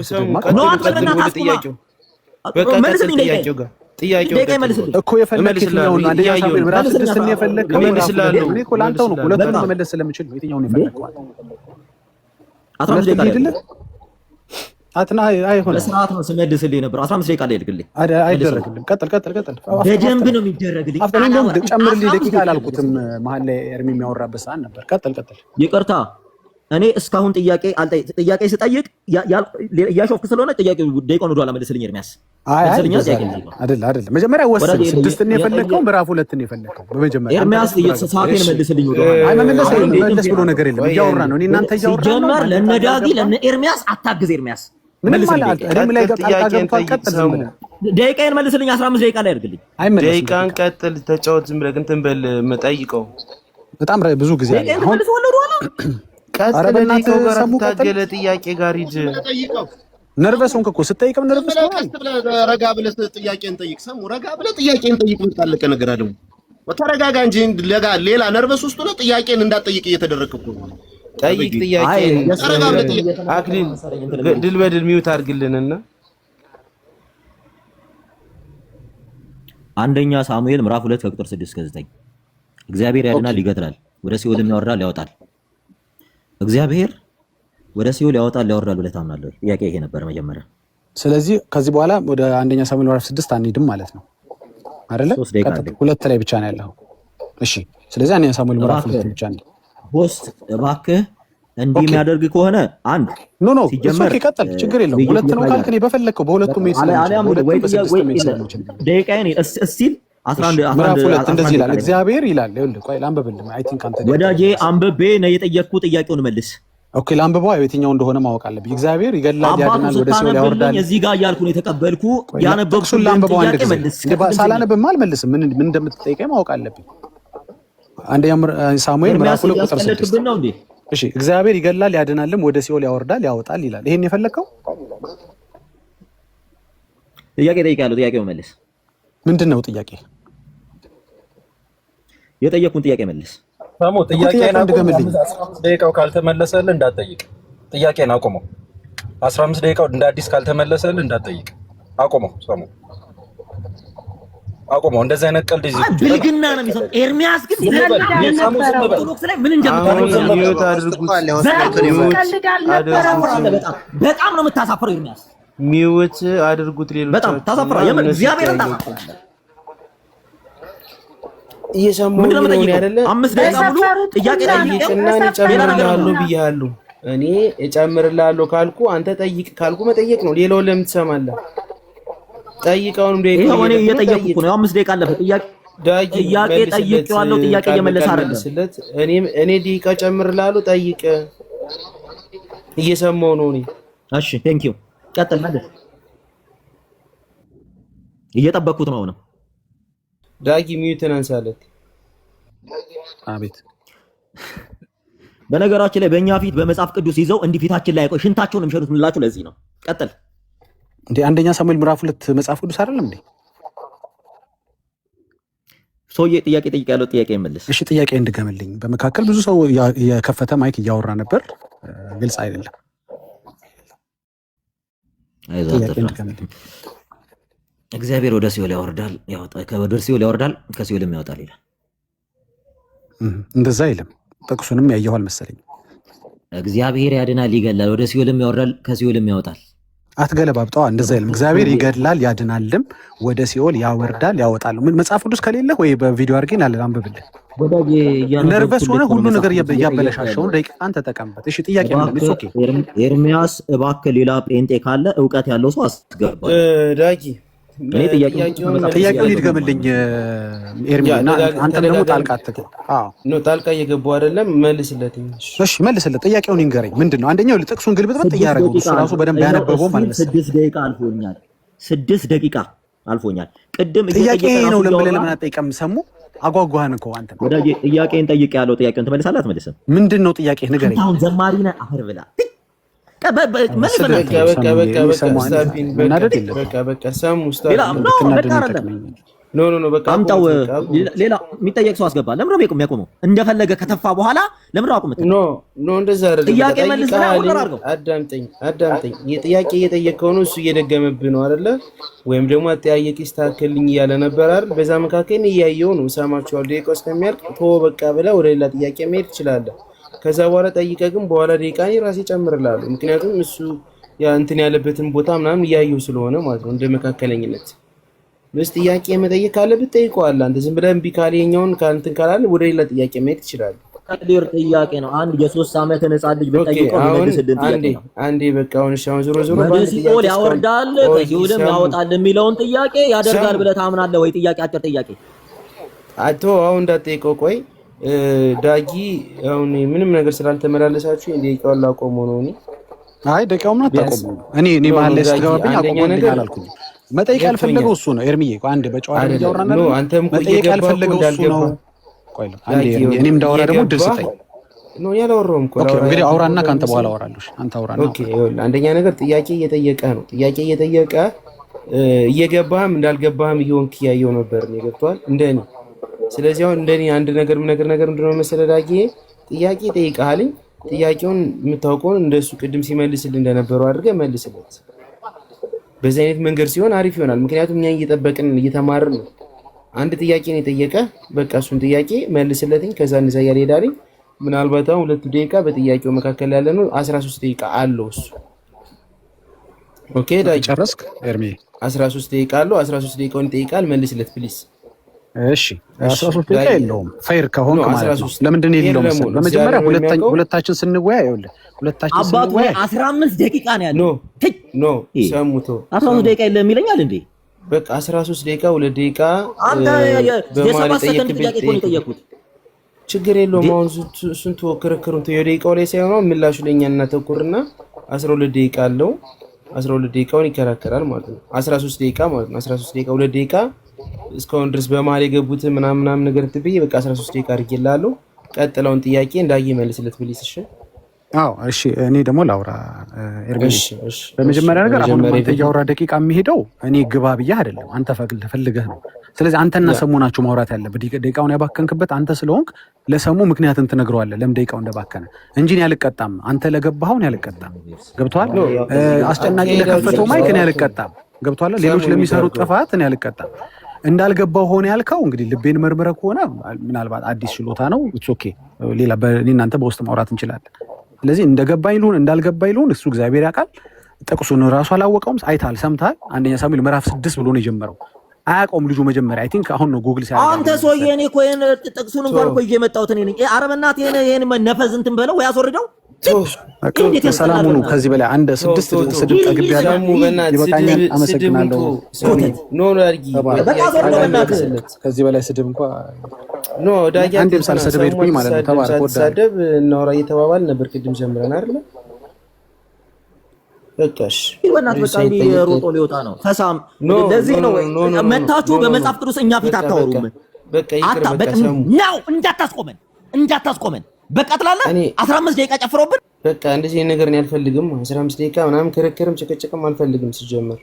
ጥያቄው እኮ የፈለክ የትኛው ነው? አንደኛ ሳሙኤል ምዕራፍ 6 ነው የፈለከው? እኔ እኮ ላንተው ነው ሁለቱን መመለስ ስለምችል ነው። የትኛው ነው የፈለከው? በስርዓት ነው ስመልስልህ ነበር። 15 ደቂቃ ላይ ልግልኝ አይደረግልም። ቀጥል። በደንብ ነው የሚደረግልኝ። ጨምርልኝ። ደቂቃ አላልኩትም። መሀል ላይ ኤርሚ የሚያወራበት ሰዓት ነበር። ቀጥል። ይቅርታ እኔ እስካሁን ጥያቄ ስጠይቅ እያሾፍክ ስለሆነ ጥያቄው ደቂቃውን ወደኋላ መልስልኝ ኤርሚያስ። አይደለም መጀመሪያ ወሰን 6 ነው የፈለከው ምዕራፍ 2 ነው የፈለከው? በመጀመሪያ ኤርሚያስ ሰዓቴን መልስልኝ ወደኋላ። አይ መመለስ ብሎ ነገር የለም። እያወራ ነው። እኔ እናንተ እያወራ ነው። ጀመር ለነ ዳጊ ለነ ኤርሚያስ አታግዝ ኤርሚያስ። ምንም ማለት እኔም ላይ ገብቷል። ቀጥል። ደቂቃዬን መልስልኝ። 15 ደቂቃ ላይ አድርግልኝ። ደቂቃን ቀጥል። ተጫወት። ዝም ብለህ እንትን በል። መጠይቀው በጣም ብዙ ጊዜ አለ። አሁን ቀጥል። ደቂቃው ጋር ታገለ ጥያቄ ጋር ሂድ። ነርቨስ ሆንክ እኮ ስትጠይቅም ነርቨስ ነው። ረጋ ብለህ ጥያቄን ጠይቅ። ሰሙ ረጋ ብለህ ጥያቄን ጠይቅ። ምጣለቀ ነገር አይደለም። ተረጋጋ እንጂ ሌላ ነርቨስ ውስጥ ነው። ጥያቄን እንዳትጠይቅ እየተደረግክ እኮ ነው። ጠይቅ ጥያቄን። ረጋ ብለህ ጠይቅ። አክሊል ድል በድል ሚውት አድርግልንና አንደኛ ሳሙኤል ምዕራፍ 2 ከቁጥር 6 እስከ 9 እግዚአብሔር ያድናል፣ ይገድላል፣ ወደ ሲኦልም ያወርዳል፣ ያወጣል። እግዚአብሔር ወደ ሲኦል ያወጣል ያወርዳል ብለህ ታምናለህ? ጥያቄ ይሄ ነበር መጀመሪያ። ስለዚህ ከዚህ በኋላ ወደ አንደኛ ሳሙኤል ምዕራፍ 6 አንሄድም ማለት ነው አይደለ? 2 ላይ ብቻ ነው ያለው። እሺ ስለዚህ አንደኛ ሳሙኤል ምዕራፍ 2 ብቻ ነው። ሆስት እባክህ እንዲህ የሚያደርግ ከሆነ አንድ ኖ ሲጀመር ይቀጥል፣ ችግር የለውም። 2 ነው ካልክ ነው በፈለከው በሁለቱም ሜስ ነው። ደቂቃዬን እስቲል 11 እንደዚህ ይላል እግዚአብሔር ይላል። ይኸውልህ ቆይ ላንብብልህ። አይ ቲንክ አንተ ወዳጄ አንብቤ ነው የጠየቅኩት። ጥያቄውን መልስ። ኦኬ ላንብበው። የትኛው እንደሆነ ማወቅ አለብኝ። እግዚአብሔር ይገላል፣ ያድናል፣ ወደ ሲኦል ያወርዳል። እዚህ ጋር እያልኩ ነው የተቀበልኩ። ያነበብኩት ላንብበው አንድ ጊዜ። ሳላነብም አልመልስም። ምን እንደምትጠይቀኝ ማወቅ አለብኝ። አንደኛ ሳሙኤል ምዕራፍ 2 ቁጥር 6 ነው እንዴ? እሺ እግዚአብሔር ይገላል፣ ያድናልም፣ ወደ ሲኦል ያወርዳል፣ ያወጣል ይላል። ይሄን የፈለከው? ጥያቄ ጠይቄያለሁ። ጥያቄው መልስ። ምንድነው ጥያቄ? የጠየቁን ጥያቄ መልስ። ሰሙ ጥያቄን አቁመው። 15 ደቂቃው ካልተመለሰልህ እንዳትጠይቅ። ጥያቄን አቁመው። 15 ደቂቃው እንደ አዲስ ካልተመለሰልህ እንዳትጠይቅ። አቁመው። ሰሙ አቁመው። እንደዚህ አይነት ቀልድ እዚህ ብልግና ነው የሚሰጠው። ኤርሚያስ ግን ኦርቶዶክስ ላይ ምን በጣም ነው የምታሳፍረው ኤርሚያስ። ሚውት አድርጉት። ሌሎች በጣም ታሳፍራለህ። የምን እግዚአብሔርን ታሳፍራለህ። እየሰማሁ ምንድን ነው ነው የምጠይቀው? አይደለ? 5 ደቂቃ ሙሉ ጥያቄ ጠይቄው ጠይቅና እኔ እጨምርልሃለሁ ብያለሁ። እኔ እጨምርልሃለሁ ካልኩ አንተ ጠይቅ ካልኩ መጠየቅ ነው። ሌላውን ለምን ትሰማለህ? ጠይቀውን እንደ ይሄው እኔ እየጠየቅኩ እኮ ነው። 5 ደቂቃ አለፈ። ጥያቄ ጠይቄዋለሁ። ጥያቄ እየመለሰ አይደለም። እኔ ደቂቃ እጨምርልሃለሁ። ጠይቅ። እየሰማሁ ነው እኔ። እሺ ቴንክ ዩ ቀጥል። ማለት እየጠበቅኩት ነው ነው። ዳጊ ሚዩትን አንሳለት። አቤት። በነገራችን ላይ በእኛ ፊት በመጽሐፍ ቅዱስ ይዘው እንዲህ ፊታችን ላይ ቆይ ሽንታቸውን የሚሸጡት ምላችሁ ለዚህ ነው። ቀጥል። እንዴ አንደኛ ሳሙኤል ምዕራፍ 2 መጽሐፍ ቅዱስ አይደለም እንዴ? ሰውዬ ጥያቄ ጠይቄያለሁ። ጥያቄ ይመልስ። እሺ ጥያቄ እንድገምልኝ። በመካከል ብዙ ሰው የከፈተ ማይክ እያወራ ነበር። ግልጽ አይደለም። ጥያቄ እንድገምልኝ። እግዚአብሔር ወደ ሲኦል ያወርዳል ያወጣል፣ ወደ ሲኦል ያወርዳል ከሲኦልም ያወጣል ይላል። እንደዛ አይልም። ጥቅሱንም ያየኋል መሰለኝ። እግዚአብሔር ያድናል ይገላል፣ ወደ ሲኦልም ያወርዳል ከሲኦልም ያወጣል። አትገለባብጠዋ። እንደዛ አይልም። እግዚአብሔር ይገድላል ያድናልም፣ ወደ ሲኦል ያወርዳል ያወጣል። ምን መጽሐፍ ቅዱስ ከሌለ ወይ በቪዲዮ አድርጌ አንብብልህ። ነርቨስ ሆነ ሁሉ ነገር እያበለሻሸውን ደቂቃን ተጠቀምበት። እሺ ጥያቄ ምንድን ነው? ኦኬ ኤርሚያስ እባክህ ሌላ ጴንጤ ካለ እውቀት ያለው ሰው አስገባ። ዳጊ ጥያቄውን ይድገምልኝ ኤርሚያና አንተም ደግሞ ጣልቃ አትገባ። ኖ ጣልቃ እየገባሁ አይደለም። መልስለት። እሺ መልስለት። ጥያቄውን ይንገረኝ። ምንድነው? አንደኛው ጥቅሱን ግልብጥብጥ እያደረገው እሱ ራሱ በደንብ ያነበበው ማለት ነው። 6 ደቂቃ አልፎኛል። 6 ደቂቃ አልፎኛል። ቅድም ጥያቄ ነው ለምን አትጠይቀም? ሰሙ አጓጓህን እኮ አንተ ወዳጄ። ጥያቄን ጠይቄ ያለው ጥያቄውን ትመልሳለህ አትመልስም? ምንድነው ጥያቄ? ንገረኝ። አሁን ዘማሪ ነህ አፈር ብላ ሌላ የሚጠየቅ ሰው አስገባ። ለምንድን ነው የሚያቆመው? እንደፈለገ ከተፋ በኋላ ለምንድን ነው አቁመት? እንደዛ አይደለም። ጥያቄ መልስ ነው። አዳምጠኝ። የጥያቄ እየጠየቀው ነው፣ እሱ እየደገመብህ ነው አይደለ? ወይም ደግሞ አጠያየቅ ይስተካከልልኝ እያለ ነበር አይደል? በዛ መካከል እያየው ነው። እሰማችኋለሁ። ደቂቃው እስከሚያልቅ ተወው በቃ ብለህ ወደ ሌላ ጥያቄ መሄድ ትችላለህ። ከዛ በኋላ ጠይቀህ ግን በኋላ ደቂቃ እኔ ራሴ እጨምርልሃለሁ። ምክንያቱም እሱ ያ እንትን ያለበትን ቦታ ምናምን እያየው ስለሆነ ማለት ነው። እንደ መካከለኝነት ምስ ጥያቄ መጠየቅ ካለብህ ጠይቀዋለህ። አንተ ዝም ብለህ እምቢ ካለ የኛውን እንትን ካላለ ወደ ሌላ ጥያቄ መሄድ ትችላለህ። ቀጥል። ጥያቄ ነው። አንድ የ3 ዓመት ህፃን ልጅ በጠይቀው የሚመልስልን ጥያቄ ነው። አንዴ በቃ አሁን ዞሮ ወደ ሲኦል ያወርዳል ከሲኦልም ያወጣል የሚለውን ጥያቄ ያደርጋል ብለህ ታምናለህ ወይ? ጥያቄ አጭር ጥያቄ አቶ አሁን እንዳትጠይቀው። ቆይ ዳጊ አሁን ምንም ነገር ስላልተመላለሳችሁ ደቂቃውን ላቆመው ነው። አይ ደቂቃው ምን አታቆመው። እኔ መሀል ላይ ስትገባብኝ አቆመው አላልኩኝ። መጠየቅ ያልፈለገው እሱ ነው። ኤርሚዬ ቆይ አንዴ በጨዋታ እያወራን ነው። መጠየቅ ያልፈለገው እሱ ነው። ቆይ አንዴ እኔም እንዳወራ ደግሞ ድል ስጠኝ። ነው ያላወራውም እኮ እንግዲህ አውራና ካንተ በኋላ አወራለሁ። አንተ አውራና። ኦኬ ይኸውልህ፣ አንደኛ ነገር ጥያቄ እየጠየቀ ነው። ጥያቄ እየጠየቀ እየገባህም እንዳልገባህም እየሆንክ እያየው ነበር ነው። ገብቶሃል እንደኔ። ስለዚህ አሁን እንደኔ አንድ ነገር ምንድነው መሰለህ ዳጊ፣ ጥያቄ ጠይቀሃልኝ፣ ጥያቄውን የምታውቀውን እንደሱ ቅድም ሲመልስልህ እንደነበረው አድርገህ መልስለት። በዚህ አይነት መንገድ ሲሆን አሪፍ ይሆናል። ምክንያቱም እኛ እየጠበቅን እየተማርን ነው። አንድ ጥያቄ ነው የጠየቀ፣ በቃ እሱን ጥያቄ መልስለትኝ። ከዛ እንደዛ እያለ ሄዳልኝ። ምናልባት አሁን 2 ደቂቃ በጥያቄው መካከል ያለ ነው። 13 ደቂቃ አለው እሱ። ኦኬ ዳጊ ጨረስክ ኤርሚ? 13 ደቂቃ አለው። 13 ደቂቃውን ይጠይቃል። መልስለት ፕሊዝ። እሺ 13 ደቂቃ የለውም። ፌር ከሆንክ ማለት ነው። ለምንድን ነው የሌለው መሰለህ? በመጀመሪያ ሁለታችን ስንወያይ ይኸውልህ፣ ሁለታችን ስንወያይ 15 ደቂቃ ነው ያለው። ኖ ሰሙቶ 13 ደቂቃ የለም ይለኛል እንዴ? በቃ 13 ደቂቃ 2 ደቂቃ አንተ የ7 ሰከንድ ጥያቄ እኮ ነው የጠየቁት። ችግር የለውም። አሁን እሱን ክርክሩን የደቂቃው ላይ ሳይሆን ምላሹ ለኛ እናተኩርና 12 ደቂቃ አለው። 12 ደቂቃውን ይከራከራል ማለት ነው። 13 ደቂቃ ማለት ነው። 13 ደቂቃ 2 ደቂቃ እስካሁን ድረስ በመሀል የገቡት ምናምን ነገር ትብዬ በቃ 13 ደቂቃ አድርጌልሃለሁ። ቀጥለውን ጥያቄ እንዳየ መልስለት ፕሊስ። እሺ አዎ እሺ። እኔ ደግሞ ላውራ ኤርሚ። በመጀመሪያ ነገር አሁን አንተ እያወራ ደቂቃ የሚሄደው እኔ ግባ ብዬህ አይደለም፣ አንተ ፈልገህ ነው። ስለዚህ አንተና ሰሙ ናችሁ ማውራት ያለበት። ደቂቃውን ያባከንክበት አንተ ስለሆንክ ለሰሙ ምክንያቱም ትነግረዋለህ ለምን ደቂቃው እንደባከነ እንጂ እኔ አልቀጣም። አንተ ለገባኸው እኔ አልቀጣም። ገብቶሃል? አስጨናቂ ለከፈተው ማይክ እኔ አልቀጣም። ገብቶሃል? ሌሎች ለሚሰሩት ጥፋት እኔ አልቀጣም። እንዳልገባው ሆነ ያልከው እንግዲህ ልቤን መርምረህ ከሆነ ምናልባት አዲስ ችሎታ ነው። ኢትስ ኦኬ። ሌላ እናንተ በውስጥ ማውራት እንችላለን። ስለዚህ እንደገባኝ ልሁን እንዳልገባኝ ልሁን እሱ እግዚአብሔር ያውቃል። ጥቅሱን ራሱ አላወቀውም። አይተሃል፣ ሰምተሃል። አንደኛ ሳሙኤል ምዕራፍ 6 ብሎ ነው የጀመረው። አያውቀውም ልጁ መጀመሪያ። አይ ቲንክ አሁን ነው ጉግል ሲያደርግ አንተ ሰውዬ እኔ እኮ ይሄን ጥቅሱን እንኳን እኮ ይዤ መጣሁት እኔ ነኝ። ኧረ በእናትህ ይሄን ነፈዝ እንትን በለው ወይ አስወርደው። ሰላም ሁኑ። ከዚህ በላይ አንድ 6 ስድብ ጠግብ ያለው ይበቃኛል። አመሰግናለሁ። በቃ አስወርደው በእናትህ። ከዚህ በላይ ስድብ እንኳን ኖ ዳጊ አንዴም ሳልሰድብ ሄድኩኝ ማለት ነው። ተባረክ ወዳ ሳደብ እናውራ እየተባባል ነበር ቅድም ጀምረን አይደል? በቃሽ በእናትህ በቃ እንዲህ ሮጦ ሊወጣ ነው። ተሳም ለዚህ ነው መታችሁ በመጽሐፍ ቅዱስ እኛ ፊት አታወሩም። በቃ ይቅር በቃ ሰሙ ነው እንዳታስቆመን በቃ ትላለህ። 15 ደቂቃ ጨፍሮብን በቃ እንደዚህ ነገር ነው ያልፈልግም። 15 ደቂቃ ምናምን ክርክርም ጭቅጭቅም አልፈልግም። ሲጀመር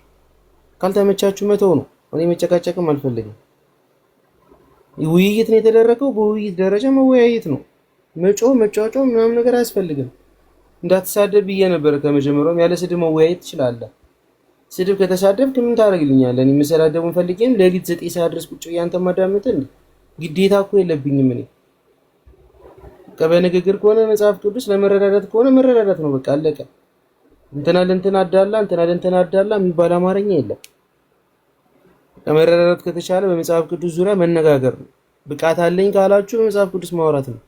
ካልተመቻችሁ መተው ነው። እኔ መጨቃጨቅም አልፈልግም። ውይይት ነው የተደረገው። በውይይት ደረጃ መወያየት ነው። መጫጫ ምናምን ነገር አያስፈልግም። እንዳትሳደብ ብዬ ነበር ከመጀመሪያውም። ያለ ስድብ መወያየት ትችላለህ። ስድብ ከተሳደብክ ምን ታደርግልኛለህ? እኔ መሰዳደቡን ፈልጌም ለሊት 9 ሰዓት ድረስ ቁጭ ብዬ አንተን ማዳመጥ ግዴታ እኮ የለብኝም እኔ። በንግግር ከሆነ መጽሐፍ ቅዱስ ለመረዳዳት ከሆነ መረዳዳት ነው። በቃ አለቀ። እንትና ለእንትና አዳላ የሚባል አማርኛ የለም። ከመረዳዳት ከተቻለ በመጽሐፍ ቅዱስ ዙሪያ መነጋገር ነው። ብቃት አለኝ ካላችሁ በመጽሐፍ ቅዱስ ማውራት ነው።